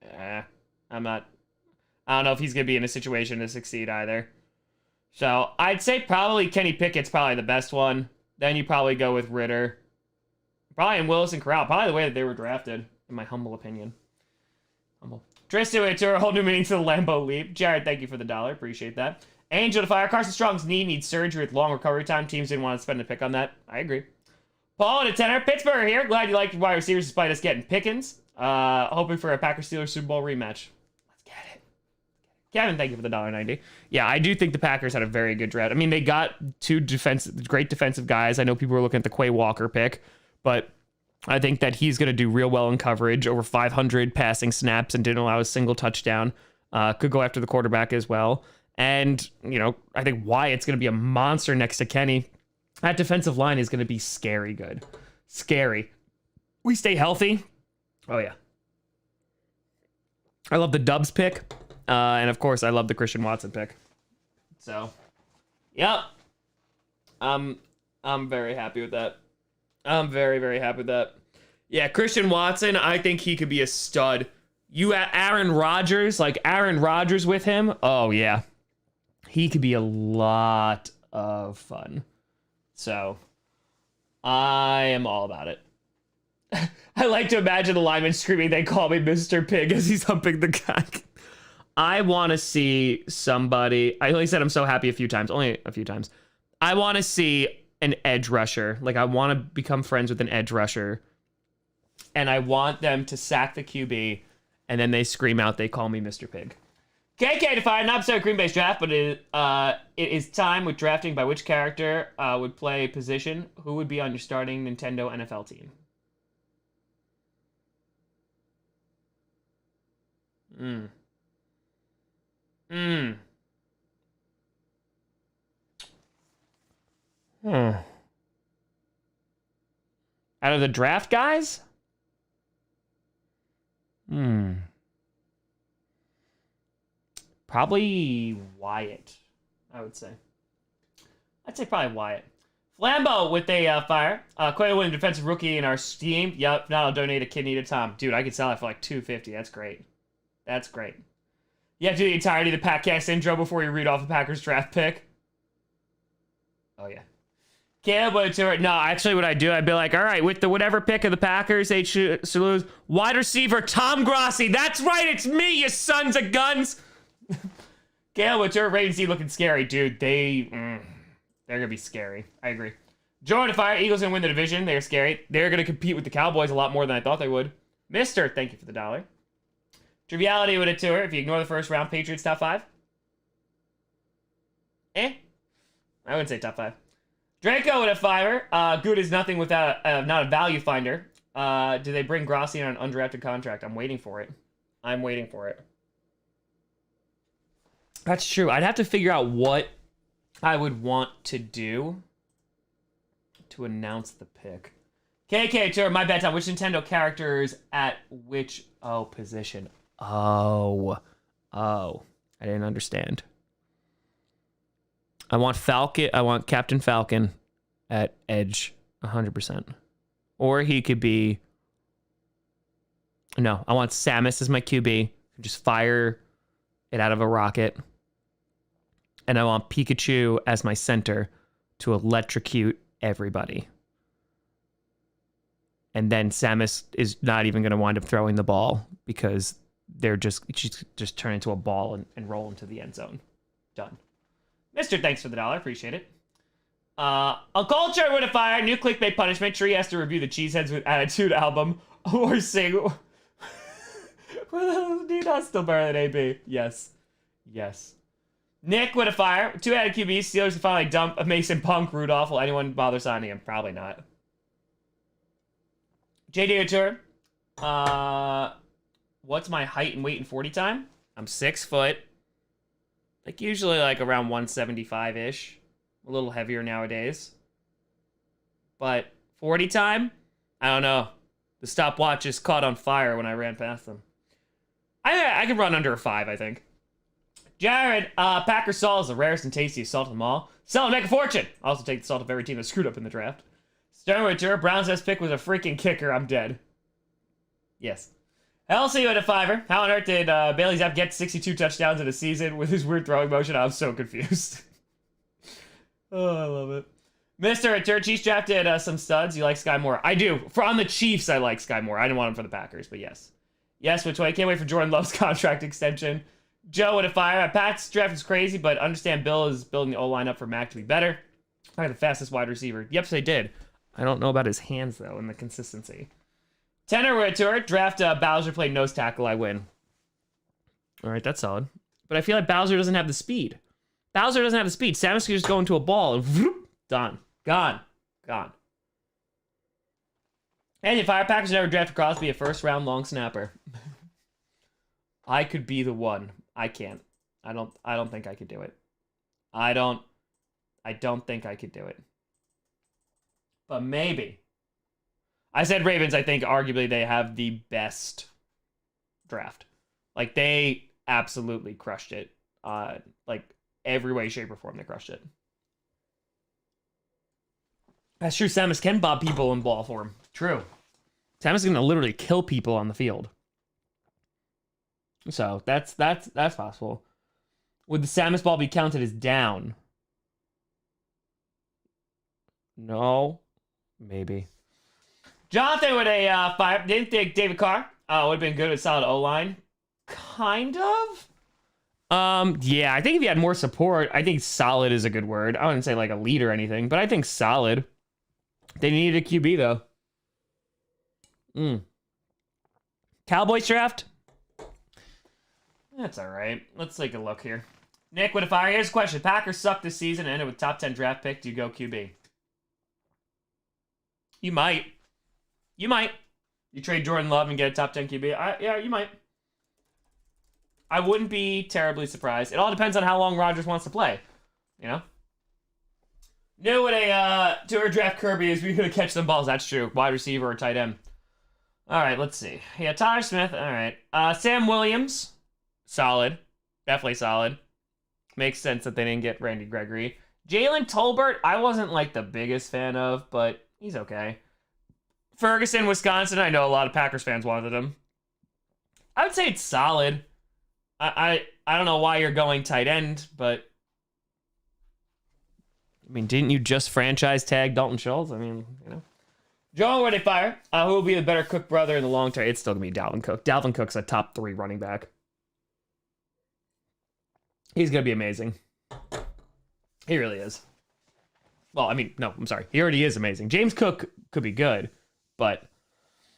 A: I don't know if he's going to be in a situation to succeed either. So I'd say probably Kenny Pickett's probably the best one. Then you probably go with Ritter. Probably in Willis and Corral. Probably the way that they were drafted, in my humble opinion. Tristan with a whole new meaning to the Lambeau Leap. Jared, thank you for the $1. Appreciate that. Angel to fire. Carson Strong's knee needs surgery with long recovery time. Teams didn't want to spend a pick on that. I agree. Paul at a tenner. Pittsburgh here. Glad you liked wide receivers despite us getting Pickens. Hoping for a Packers-Steelers Super Bowl rematch. Let's get it. Kevin, thank you for the $1.90. Yeah, I do think the Packers had a very good draft. I mean, they got 2 great defensive guys. I know people were looking at the Quay Walker pick, but I think that he's going to do real well in coverage, over 500 passing snaps and didn't allow a single touchdown. Could go after the quarterback as well. And, I think Wyatt's going to be a monster next to Kenny. That defensive line is going to be scary good. Scary. We stay healthy. Oh, yeah. I love the Dubs pick. And, of course, I love the Christian Watson pick. So, yep. I'm very happy with that. I'm very, very happy with that. Yeah, Christian Watson, I think he could be a stud. You at Aaron Rodgers, like Aaron Rodgers with him. Oh, yeah. He could be a lot of fun. So, I am all about it. I like to imagine the lineman screaming, "They call me Mr. Pig," as he's humping the guy. I want to see somebody. I only said I'm so happy a few times. Only a few times. I want to see an edge rusher. Like, I want to become friends with an edge rusher. And I want them to sack the QB, and then they scream out, "They call me Mr. Pig." KK to fire, not episode of Green Bay's draft, but it is time with drafting by which character would play position. Who would be on your starting Nintendo NFL team? Out of the draft guys? Probably Wyatt, I would say. I'd say probably Wyatt. Flambeau with a fire. Quay winning defensive rookie in our team. Yep, now I'll donate a kidney to Tom. Dude, I could sell that for like $250. That's great. That's great. You have to do the entirety of the podcast intro before you read off the Packers draft pick. Oh, yeah. Caleb to it. No, actually, what I do, I'd be like, all right, with the whatever pick of the Packers, they should lose. Wide receiver Tom Grossi. That's right, it's me, you sons of guns. Caleb to it. Ravens looking scary, dude. They're gonna be scary. I agree. Jordan Fire. Eagles gonna win the division. They're scary. They're gonna compete with the Cowboys a lot more than I thought they would. Mister, thank you for the $1. Triviality with a tour. If you ignore the first round, Patriots top 5. I wouldn't say top 5. Draco with a $5. Good is nothing without not a value finder. Do they bring Grossi on an undrafted contract? I'm waiting for it. I'm waiting for it. That's true. I'd have to figure out what I would want to do to announce the pick. KK Tour, my bad time. Which Nintendo characters at which position? I didn't understand. I want Falcon. I want Captain Falcon at edge 100%. Or he could be... No, I want Samus as my QB. Just fire it out of a rocket. And I want Pikachu as my center to electrocute everybody. And then Samus is not even going to wind up throwing the ball because she's just turn into a ball and roll into the end zone. Done. Mister, thanks for the $1. Appreciate it. A culture with a fire. New clickbait punishment. Tree has to review the Cheeseheads with Attitude album. Or sing. Where the hell is D-Dot still better than AB? Yes. Yes. Nick with a fire. 2 added QBs. Steelers to finally dump a Mason Punk. Rudolph. Will anyone bother signing him? Probably not. JD Tour. What's my height and weight in 40 time? I'm 6 foot. Like usually like around 175-ish. A little heavier nowadays. But 40 time? I don't know. The stopwatch just caught on fire when I ran past them. I can run under a 5, I think. Jared, Packer salt is the rarest and tastiest salt of them all. Sell and make a fortune. Also take the salt of every team that screwed up in the draft. Sternwinter, Browns' best pick was a freaking kicker. I'm dead. Yes. LC with a $5. How on earth did Bailey Zapp get 62 touchdowns in a season with his weird throwing motion? I'm so confused. Oh, I love it. Mr. Chiefs drafted some studs. You like Sky Moore? I do. On the Chiefs, I like Sky Moore. I didn't want him for the Packers, but yes. Yes, which way? I can't wait for Jordan Love's contract extension. Joe with a fire. Pat's draft is crazy, but understand Bill is building the O-line up for Mac to be better. I got the fastest wide receiver. Yep, they did. I don't know about his hands, though, and the consistency. Tenor with a tour. Draft Bowser played nose tackle. I win. All right, that's solid. But I feel like Bowser doesn't have the speed. Bowser doesn't have the speed. Samus can just go into a ball and whoop, done. Gone. And if Firepackers never drafted Crosby a first-round long snapper. I could be the one. I can't. I don't think I could do it. I don't think I could do it. But maybe. I said Ravens, I think arguably they have the best draft. Like they absolutely crushed it. Like every way, shape, or form, they crushed it. That's true. Samus can bob people in ball form. True. Samus is gonna literally kill people on the field. So that's possible. Would the Samus ball be counted as down? No. Maybe. Jonathan with a 5. Didn't think David Carr would have been good with solid O-line. Kind of. Yeah, I think if he had more support, I think solid is a good word. I wouldn't say like elite or anything, but I think solid. They needed a QB though. Cowboys draft? That's all right. Let's take a look here. Nick with a fire. Here's a question. Packers suck this season and ended with top 10 draft pick. Do you go QB? You might. You might. You trade Jordan Love and get a top 10 QB. Yeah, you might. I wouldn't be terribly surprised. It all depends on how long Rodgers wants to play. You know? Knew what a tour draft Kirby is. We're going to catch some balls. That's true. Wide receiver or tight end. All right, let's see. Yeah, Tyler Smith. All right. Sam Williams. Solid. Definitely solid. Makes sense that they didn't get Randy Gregory. Jalen Tolbert, I wasn't like the biggest fan of, but he's okay. Ferguson, Wisconsin. I know a lot of Packers fans wanted him. I would say it's solid. I don't know why you're going tight end, but I mean, didn't you just franchise tag Dalton Schultz? I mean, you know. Joe, where they fire? Who will be the better Cook brother in the long term? It's still going to be Dalvin Cook. Dalvin Cook's a top 3 running back. He's going to be amazing. He really is. Well, I mean, no, I'm sorry. He already is amazing. James Cook could be good, but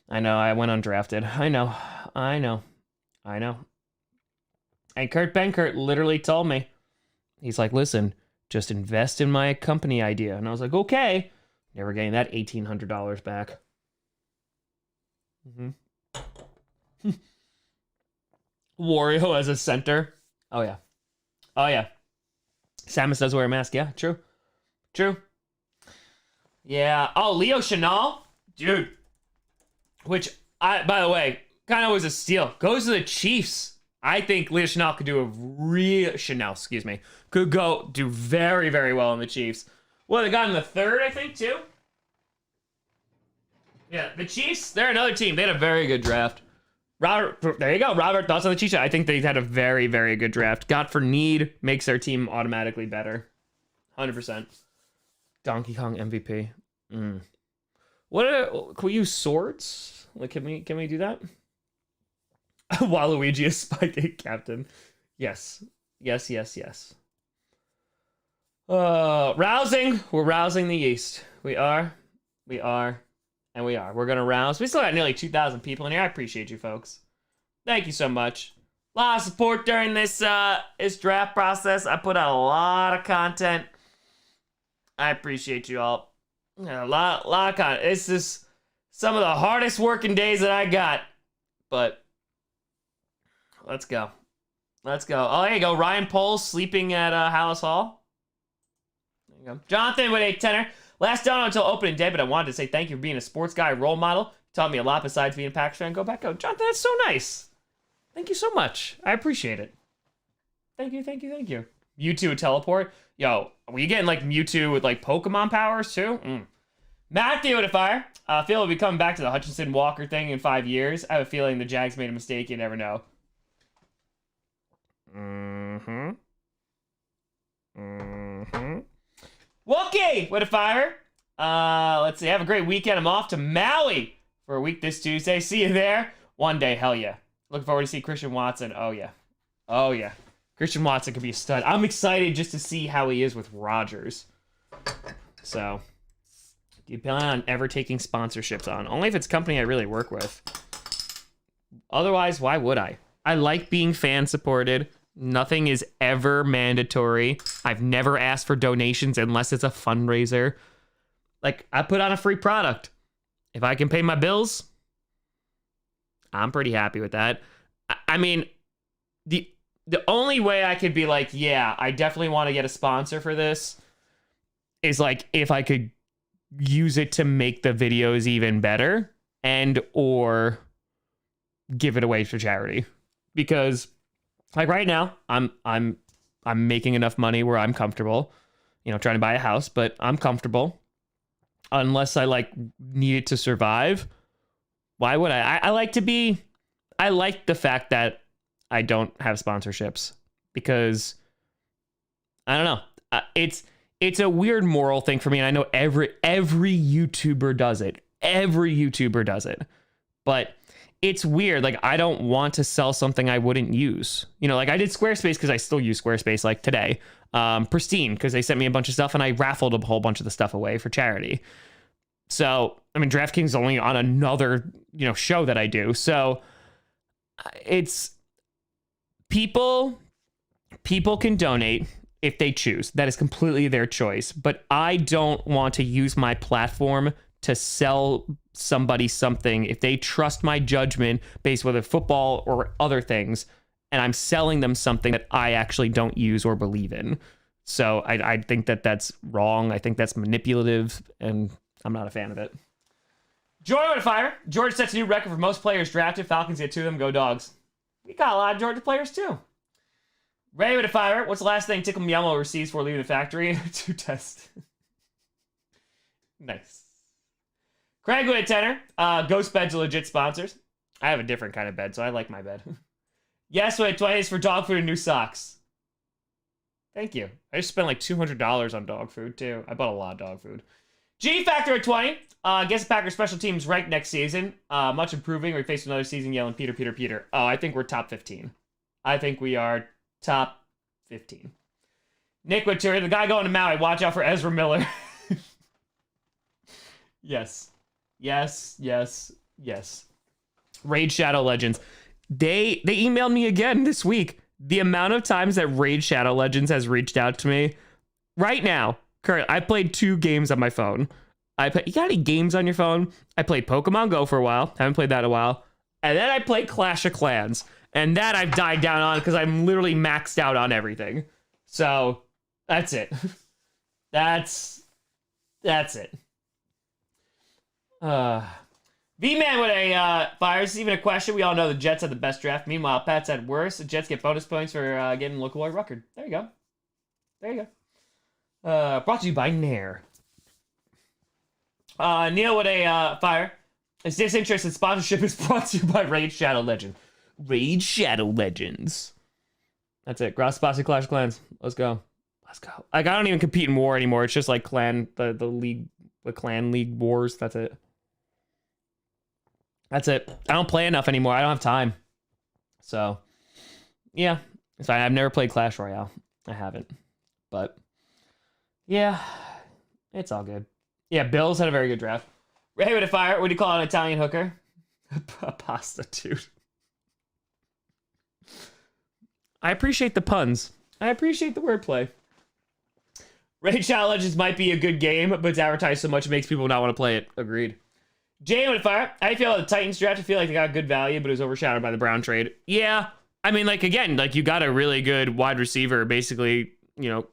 A: I know I went undrafted. I know. And Kurt Benkert literally told me, he's like, listen, just invest in my company idea. And I was like, okay. Never getting that $1,800 back. Wario as a center. Oh, yeah. Samus does wear a mask. Yeah, true. Yeah. Oh, Leo Chenal? Dude. Which, by the way, kind of was a steal. Goes to the Chiefs. I think Leo Chenal could could go do very, very well in the Chiefs. Well, they got in the 3rd, I think, too. Yeah, the Chiefs, they're another team. They had a very good draft. Robert, there you go. Robert, thoughts on the Chiefs? I think they had a very, very good draft. Got for need makes their team automatically better. 100%. Donkey Kong MVP. Can we use swords? Like, can we do that? Waluigi is Spygate captain. Yes. Rousing. We're rousing the East. We are. We're gonna rouse. We still got nearly 2,000 people in here. I appreciate you folks. Thank you so much. A lot of support during this draft process. I put out a lot of content. I appreciate you all. Yeah, a lot of content. This is some of the hardest working days that I got. But let's go. Oh, there you go. Ryan Poles sleeping at Hallis Hall. There you go. Jonathan with a tenner. Last down until opening day, but I wanted to say thank you for being a sports guy role model. Taught me a lot besides being a Packers fan. Go back out. Jonathan, that's so nice. Thank you so much. I appreciate it. Thank you. Mewtwo would teleport. Yo, are we getting like Mewtwo with like Pokemon powers too? Matthew with a fire. I feel we'll be coming back to the Hutchinson Walker thing in 5 years. I have a feeling the Jags made a mistake. You never know. Wookie with a fire. Let's see. Have a great weekend. I'm off to Maui for a week this Tuesday. See you there. One day. Hell yeah. Looking forward to see Christian Watson. Oh yeah. Christian Watson could be a stud. I'm excited just to see how he is with Rodgers. So, do you plan on ever taking sponsorships on? Only if it's a company I really work with. Otherwise, why would I? I like being fan supported. Nothing is ever mandatory. I've never asked for donations unless it's a fundraiser. Like, I put on a free product. If I can pay my bills, I'm pretty happy with that. I mean, the only way I could be like, yeah, I definitely want to get a sponsor for this is like if I could use it to make the videos even better and or give it away for charity. Because like right now, I'm making enough money where I'm comfortable, trying to buy a house, but I'm comfortable. Unless I like need it to survive. Why would I? I like the fact that I don't have sponsorships because I don't know. It's a weird moral thing for me. And I know every YouTuber does it. Every YouTuber does it. But it's weird. Like, I don't want to sell something I wouldn't use. Like I did Squarespace because I still use Squarespace like today. Pristine because they sent me a bunch of stuff and I raffled a whole bunch of the stuff away for charity. So, I mean, DraftKings is only on another, show that I do. So it's people can donate if they choose. That is completely their choice. But I don't want to use my platform to sell somebody something if they trust my judgment based whether football or other things, and I'm selling them something that I actually don't use or believe in. So I think that that's wrong. I think that's manipulative, and I'm not a fan of it. Georgia with a fire. Georgia sets a new record for most players drafted. Falcons get 2 of them. Go Dogs. We got a lot of Georgia players too. Ray with a fire. What's the last thing Tickle Miyamo receives before leaving the factory? 2 tests. Nice. Craig with a tenner. Ghost Bed's legit sponsors. I have a different kind of bed, so I like my bed. Yes, with 20s for dog food and new socks. Thank you. I just spent like $200 on dog food, too. I bought a lot of dog food. G Factor at 20. Guess the Packers special teams ranked next season. Much improving. We face another season yelling, Peter, Peter, Peter. Oh, I think we're top 15. I think we are top 15. Nick Witturi, the guy going to Maui. Watch out for Ezra Miller. Yes. Yes, yes, yes. Raid Shadow Legends. They emailed me again this week. The amount of times that Raid Shadow Legends has reached out to me. Right now, currently, I played 2 games on my phone. You got any games on your phone? I played Pokemon Go for a while. Haven't played that in a while. And then I played Clash of Clans. And that I've died down on because I'm literally maxed out on everything. So, that's it. That's it. V-Man with a fire. This is even a question. We all know the Jets had the best draft. Meanwhile, Pats had worse. The Jets get bonus points for getting local boy record. There you go. There you go. Brought to you by Nair. Neil with a fire. His disinterested sponsorship is brought to you by Raid Shadow Legend. Raid Shadow Legends. That's it. Grossi Clash of Clans. Let's go. Let's go. Like, I don't even compete in war anymore. It's just like clan, the league, the clan league wars. That's it. That's it. I don't play enough anymore. I don't have time. So, yeah. It's fine. I've never played Clash Royale. I haven't. But, yeah. It's all good. Yeah, Bills had a very good draft. Ray with a fire. What do you call an Italian hooker? A prostitute. I appreciate the puns. I appreciate the wordplay. Raid Shadow Legends might be a good game, but it's advertised so much it makes people not want to play it. Agreed. Jay with a fire. How do you feel about the Titans draft? I feel like they got good value, but it was overshadowed by the Brown trade. Yeah. I mean, like, again, like, you got a really good wide receiver, basically, you know,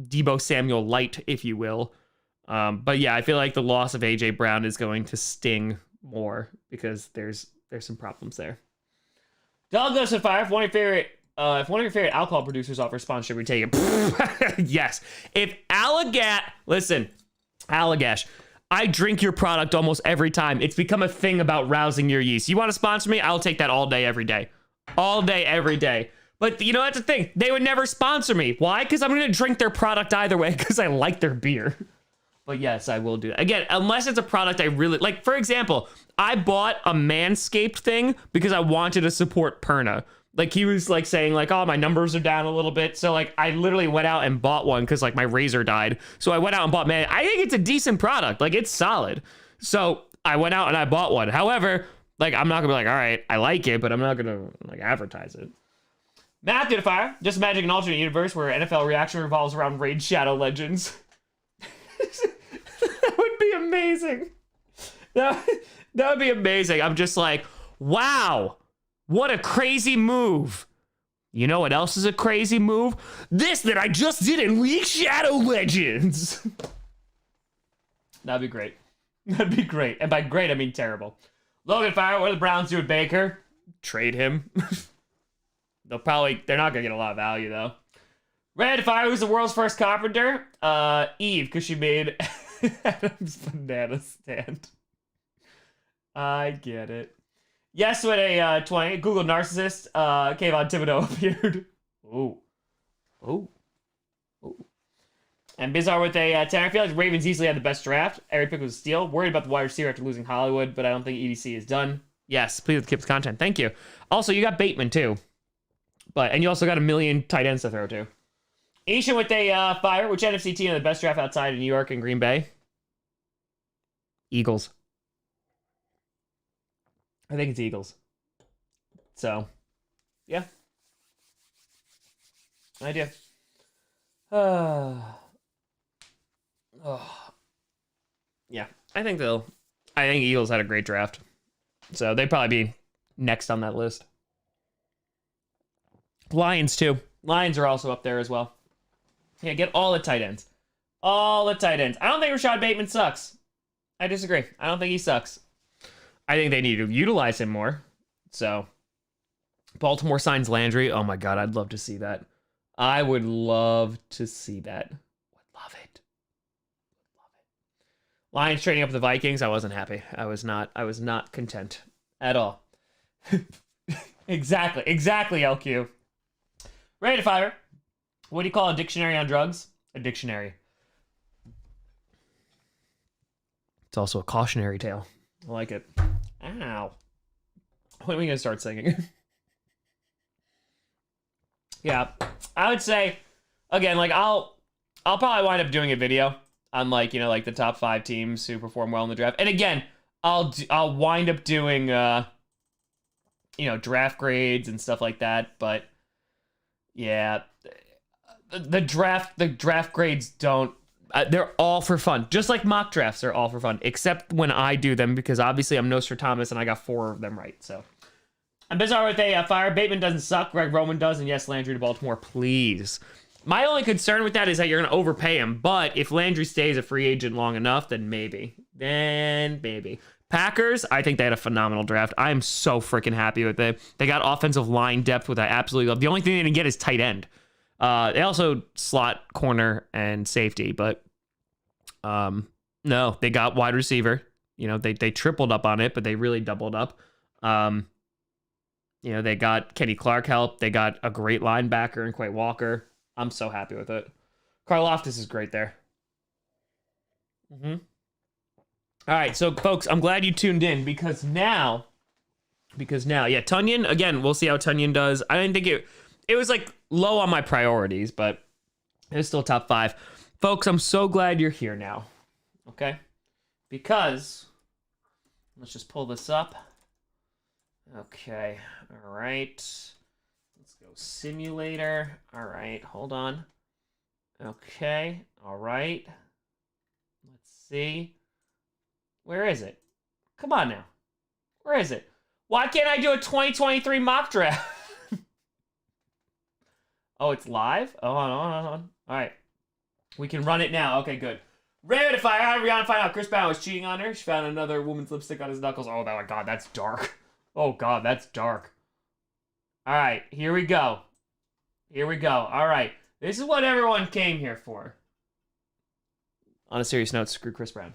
A: Deebo Samuel light, if you will. But yeah, I feel like the loss of AJ Brown is going to sting more because there's some problems there. Dog goes to fire. If one of your favorite alcohol producers offers sponsorship, we take it. Yes. If Allagash, I drink your product almost every time. It's become a thing about rousing your yeast. You want to sponsor me? I'll take that all day, every day. All day, every day. But you know, that's the thing. They would never sponsor me. Why? Because I'm going to drink their product either way because I like their beer. But yes, I will do that. Again, unless it's a product I really like. For example, I bought a Manscaped thing because I wanted to support Perna. Like, he was like saying like, oh, my numbers are down a little bit. So like, I literally went out and bought one because like my razor died. So I went out and bought, man, I think it's a decent product. Like, it's solid. So I went out and I bought one. However, like, I'm not gonna be like, all right, I like it, but I'm not gonna like advertise it. Matthew to fire. Just imagine an alternate universe where NFL reaction revolves around Raid Shadow Legends. That would be amazing. That would be amazing. I'm just like, wow, what a crazy move. You know what else is a crazy move? This that I just did in Raid Shadow Legends. That'd be great. That'd be great. And by great, I mean terrible. Logan Fire, what do the Browns do with Baker? Trade him. They're not gonna get a lot of value though. Red Fire, who's the world's first carpenter? Eve, because she made Adam's banana stand. I get it. Yes, with a 20. Google narcissist. Kayvon Thibodeau appeared. Oh. And Bizarre with a 10. I feel like Ravens easily had the best draft. Every pick was a steal. Worried about the wide receiver after losing Hollywood, but I don't think EDC is done. Yes, please with Kip's content. Thank you. Also, you got Bateman too. And you also got a million tight ends to throw to. Asian with a fire. Which NFC team had the best draft outside of New York and Green Bay? Eagles. I think it's Eagles. So, yeah. Idea. Yeah, I think Eagles had a great draft. So they'd probably be next on that list. Lions too. Lions are also up there as well. Yeah, get all the tight ends. All the tight ends. I don't think Rashad Bateman sucks. I disagree. I don't think he sucks. I think they need to utilize him more. So, Baltimore signs Landry. Oh my God, I'd love to see that. I would love to see that. Would love it. Lions trading up the Vikings. I wasn't happy. I was not content at all. Exactly, LQ. Ready to fire. What do you call a dictionary on drugs? A dictionary. It's also a cautionary tale. I like it. Ow. When are we gonna start singing? Yeah, I would say, again, like I'll probably wind up doing a video on like, you know, like the top 5 teams who perform well in the draft. And again, I'll wind up doing you know, draft grades and stuff like that. But yeah, the draft grades don't. They're all for fun. Just like mock drafts are all for fun, except when I do them, because obviously I'm Nostradamus and I got 4 of them right. So I'm bizarre with a fire. Bateman doesn't suck. Greg Roman does, and yes, Landry to Baltimore, please. My only concern with that is that you're going to overpay him. But if Landry stays a free agent long enough, then maybe. Packers, I think they had a phenomenal draft. I am so freaking happy with it. They got offensive line depth, which I absolutely love. The only thing they didn't get is tight end. They also slot corner and safety, but no, they got wide receiver. You know, they tripled up on it, but they really doubled up. You know, they got Kenny Clark help. They got a great linebacker in Quay Walker. I'm so happy with it. Karlaftis is great there. All right, so folks, I'm glad you tuned in because now, yeah, Tunyon, again, we'll see how Tunyon does. I didn't think it was like low on my priorities, but it's still top 5. Folks, I'm so glad you're here now, okay? Because, let's just pull this up. Okay, all right. Let's go simulator. All right, hold on. Okay, all right. Let's see. Where is it? Come on now. Where is it? Why can't I do a 2023 mock draft? Oh, it's live? Oh, hold on. All right. We can run it now. Okay, good. Ready to fire. How did Rihanna find out Chris Brown was cheating on her? She found another woman's lipstick on his knuckles. Oh, my God, that's dark. Oh, God, that's dark. All right, here we go. All right. This is what everyone came here for. On a serious note, screw Chris Brown.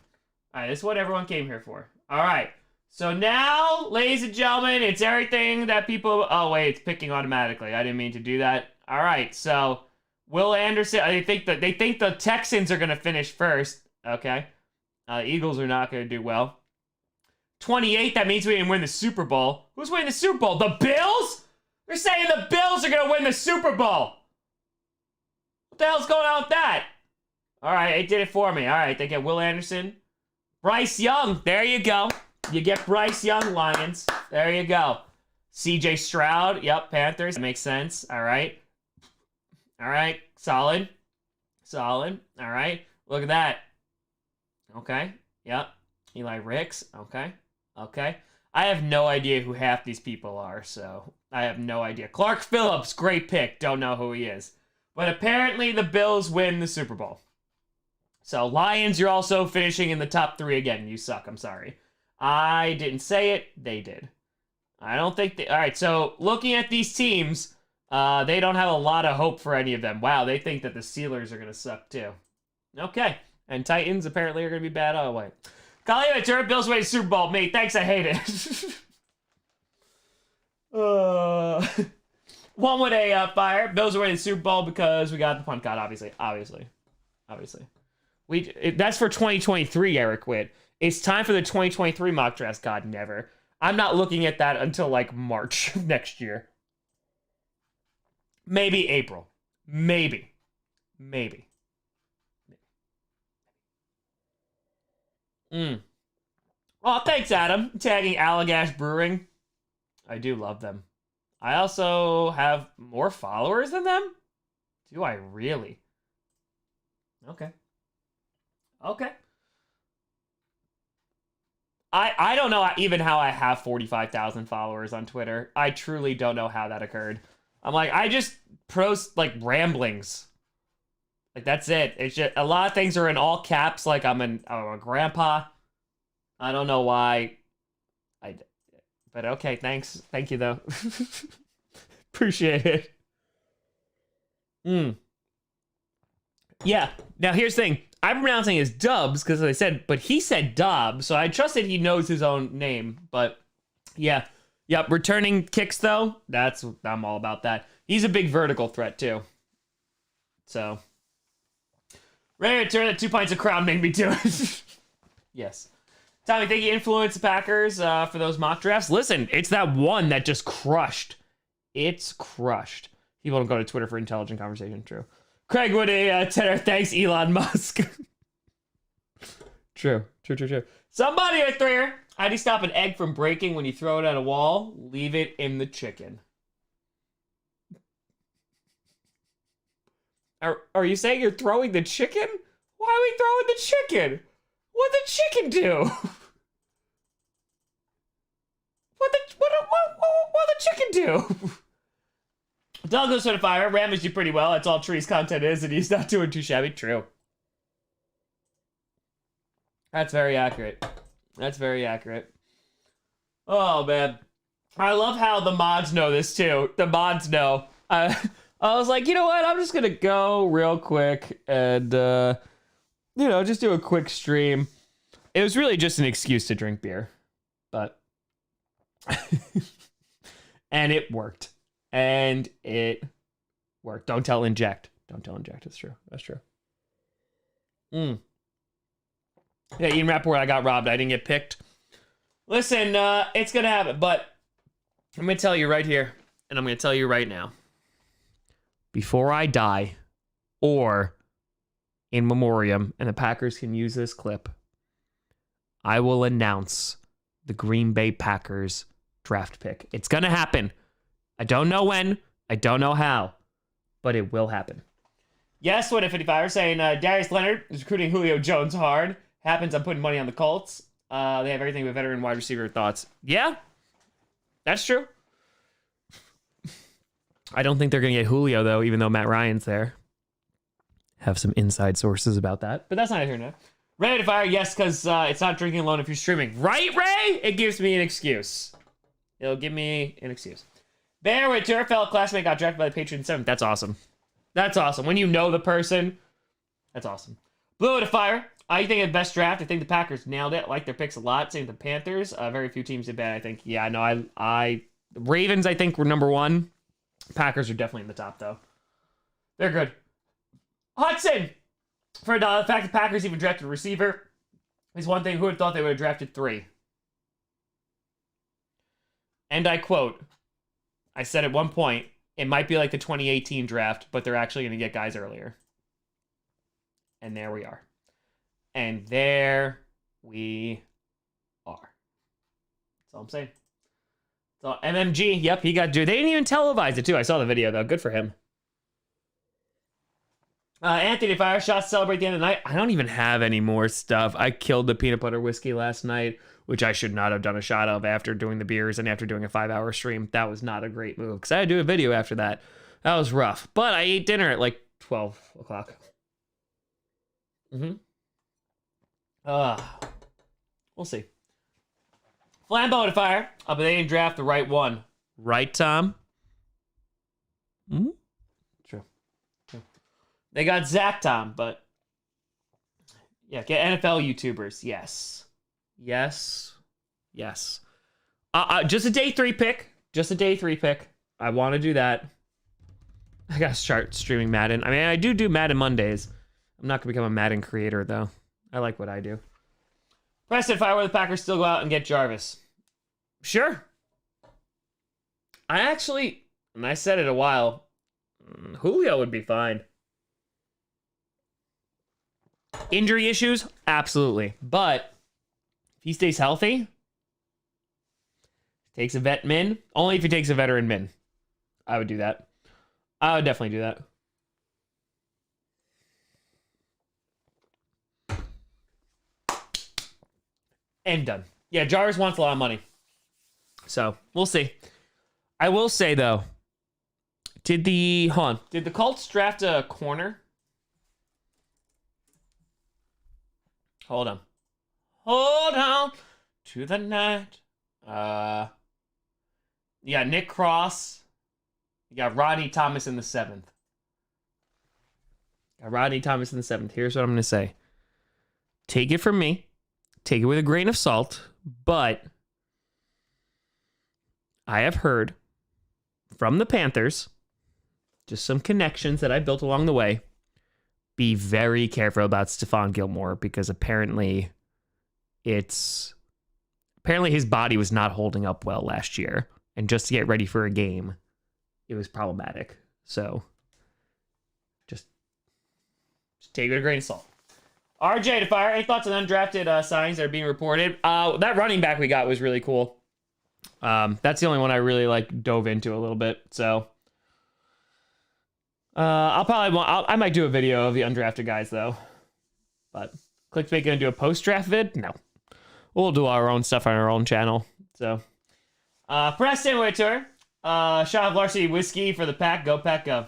A: All right, this is what everyone came here for. All right. So now, ladies and gentlemen, it's everything that people... Oh, wait, it's picking automatically. I didn't mean to do that. All right, so Will Anderson... They think the Texans are going to finish first. Okay. Eagles are not going to do well. 28, that means we didn't win the Super Bowl. Who's winning the Super Bowl? The Bills? They're saying the Bills are going to win the Super Bowl. What the hell's going on with that? All right, it did it for me. All right, they get Will Anderson. Bryce Young, there you go. You get Bryce Young, Lions. There you go. CJ Stroud, yep, Panthers. That makes sense. All right. Solid. All right. Look at that. Okay. Yep. Eli Ricks. Okay. I have no idea who half these people are, so I have no idea. Clark Phillips, great pick. Don't know who he is. But apparently the Bills win the Super Bowl. So Lions, you're also finishing in the top 3 again. You suck. I'm sorry. I didn't say it. They did. I don't think they... All right, so looking at these teams, they don't have a lot of hope for any of them. Wow, they think that the Steelers are going to suck too. Okay. And Titans apparently are going to be bad. Oh, wait. Colleen, turn Bills way to Super Bowl. Me, thanks, I hate it. One with a fire. Bills are winning the Super Bowl because we got the punt god, obviously. That's for 2023, Eric Witt. It's time for the 2023 mock draft. God, never. I'm not looking at that until like March next year. Maybe April. Maybe. Oh, thanks, Adam. Tagging Allagash Brewing. I do love them. I also have more followers than them? Do I really? Okay. I don't know even how I have 45,000 followers on Twitter. I truly don't know how that occurred. I'm like, I just post like ramblings. Like that's it. It's just a lot of things are in all caps. Like I'm a grandpa. I don't know why. But okay, thanks. Thank you though. Appreciate it. Yeah. Now here's the thing. I'm pronouncing his Dubs because I said, but he said Dobbs, so I trusted he knows his own name. But yeah, yep. Returning kicks though, I'm all about that. He's a big vertical threat too. So, ready to turn that 2 pints of Crown made me do it. Yes. Tommy, think you influenced the Packers for those mock drafts? Listen, it's that one that just crushed. It's crushed. People don't go to Twitter for intelligent conversation. True. Craig with a tenor. Thanks, Elon Musk. True. Somebody a threer. How do you stop an egg from breaking when you throw it at a wall? Leave it in the chicken. Are you saying you're throwing the chicken? Why are we throwing the chicken? What'd the chicken do? What'd the chicken do? Douglas with a fire. Ramaged you pretty well. That's all Tree's content is, and he's not doing too shabby. True. That's very accurate. Oh, man. I love how the mods know this, too. The mods know. I was like, you know what? I'm just going to go real quick and, just do a quick stream. It was really just an excuse to drink beer. But... and it worked. Don't tell Inject. That's true. Yeah, Ian Rappaport, I got robbed. I didn't get picked. Listen, it's going to happen, but I'm going to tell you right here, and I'm going to tell you right now. Before I die, or in memoriam, and the Packers can use this clip, I will announce the Green Bay Packers draft pick. It's going to happen. I don't know when. I don't know how. But it will happen. Yes, what if 55 are saying Darius Leonard is recruiting Julio Jones hard. Happens, I'm putting money on the Colts. They have everything but veteran wide receiver thoughts. Yeah, that's true. I don't think they're going to get Julio, though, even though Matt Ryan's there. Have some inside sources about that. But that's not here now. Ready to fire? Yes, because it's not drinking alone if you're streaming. Right, Ray? It gives me an excuse. It'll give me an excuse. Bear with your fellow classmate got drafted by the Patriots 7th. That's awesome. That's awesome. When you know the person, that's awesome. Blue to fire. I think the best draft. I think the Packers nailed it. I like their picks a lot. Same with the Panthers. Very few teams did bad, I think. Yeah, no, the Ravens, I think, were number one. Packers are definitely in the top, though. They're good. Hudson! For the fact the Packers even drafted a receiver is one thing. Who would have thought they would have drafted 3? And I quote, I said at one point, it might be like the 2018 draft, but they're actually going to get guys earlier. And there we are. And there we are. That's all I'm saying. So MMG, yep, he got. They didn't even televise it too. I saw the video though. Good for him. Anthony Fire shots to celebrate the end of the night. I don't even have any more stuff. I killed the peanut butter whiskey last night, which I should not have done a shot of after doing the beers and after doing a 5-hour stream. That was not a great move because I had to do a video after that. That was rough. But I ate dinner at like 12 o'clock. We'll see. Flambeau to fire. But they didn't draft the right one. Right, Tom? True. They got Zach Tom, but... yeah, get NFL YouTubers. Yes. Just a day 3 pick. I want to do that. I gotta start streaming Madden. I mean, I do Madden Mondays. I'm not gonna become a Madden creator, though. I like what I do. Preston, if I were the Packers, still go out and get Jarvis. Sure. I actually, and I said it a while, Julio would be fine. Injury issues? Absolutely. But if he stays healthy, takes a vet min, only if he takes a veteran min. I would do that. I would definitely do that. And done. Yeah, Jarvis wants a lot of money. So, we'll see. I will say, though, did the Colts draft a corner? Hold on to the night. You got Nick Cross. You got Rodney Thomas in the 7th. Here's what I'm going to say. Take it from me. Take it with a grain of salt. But I have heard from the Panthers, just some connections that I built along the way, be very careful about Stephon Gilmore because apparently his body was not holding up well last year. And just to get ready for a game, it was problematic. So just take it with a grain of salt. RJ to fire. Any thoughts on undrafted signings that are being reported? That running back we got was really cool. That's the only one I really dove into a little bit. So I might do a video of the undrafted guys though. But Clickbait gonna do a post-draft vid? No. We'll do our own stuff on our own channel. So Preston Whitaker. Shot of Varsity Whiskey for the Pack. Go Pack go.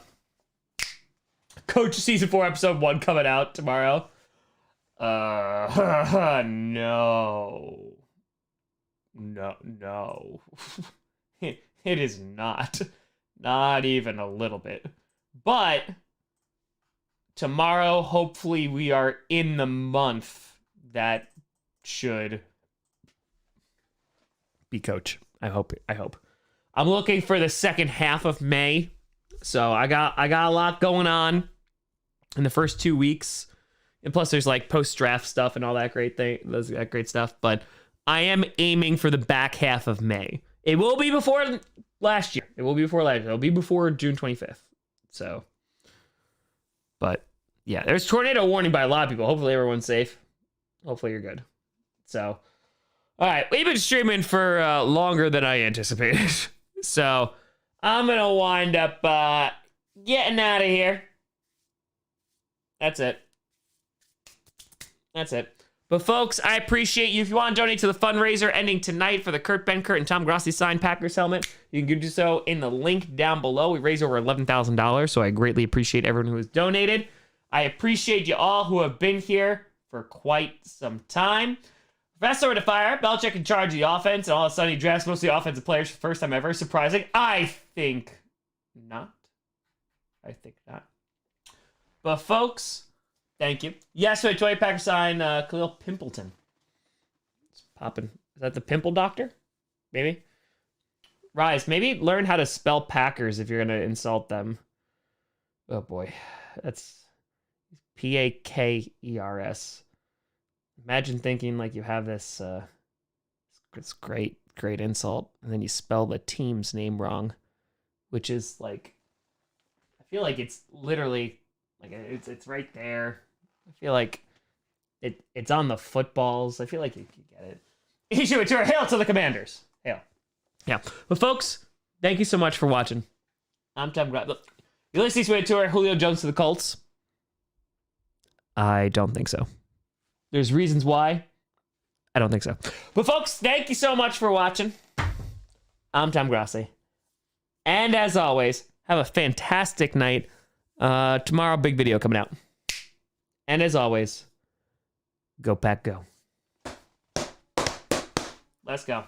A: Coach Season 4 Episode 1 coming out tomorrow. No. It is not. Not even a little bit. But tomorrow, hopefully, we are in the month that should be Coach. I hope. I'm looking for the second half of May. So I got a lot going on in the first 2 weeks. And plus there's post-draft stuff and all that that great stuff. But I am aiming for the back half of May. It will be before last year. It'll be before June 25th. So, but yeah, there's tornado warning by a lot of people. Hopefully everyone's safe. Hopefully you're good. So, all right, we've been streaming for longer than I anticipated. So I'm going to wind up getting out of here. That's it. But folks, I appreciate you. If you want to donate to the fundraiser ending tonight for the Kurt Benkert and Tom Grossi signed Packers helmet, you can do so in the link down below. We raised over $11,000, so I greatly appreciate everyone who has donated. I appreciate you all who have been here for quite some time. Professor to fire. Belichick in charge of the offense, and all of a sudden he drafts most of the offensive players for the first time ever. Surprising? I think not. But folks, thank you. Yes, so Toy Packer sign Khalil Pimpleton. It's popping. Is that the Pimple Doctor? Maybe. Rise, maybe learn how to spell Packers if you're going to insult them. Oh boy. That's P-A-K-E-R-S. Imagine thinking you have this great insult, and then you spell the team's name wrong, which is I feel like it's literally it's right there. I feel like it's on the footballs. I feel like you get it. Issue to hail to the Commanders. Hail. Yeah. But folks, thank you so much for watching. I'm Tom Grab. Look, Ulysses Wade Tour, Julio Jones to the Colts. I don't think so. There's reasons why. I don't think so. But folks, thank you so much for watching. I'm Tom Grossi. And as always, have a fantastic night. Tomorrow, big video coming out. And as always, go Pack go. Let's go.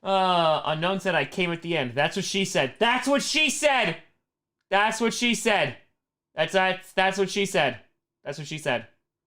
A: Unknown said I came at the end. That's what she said. That's what she said. That's what she said.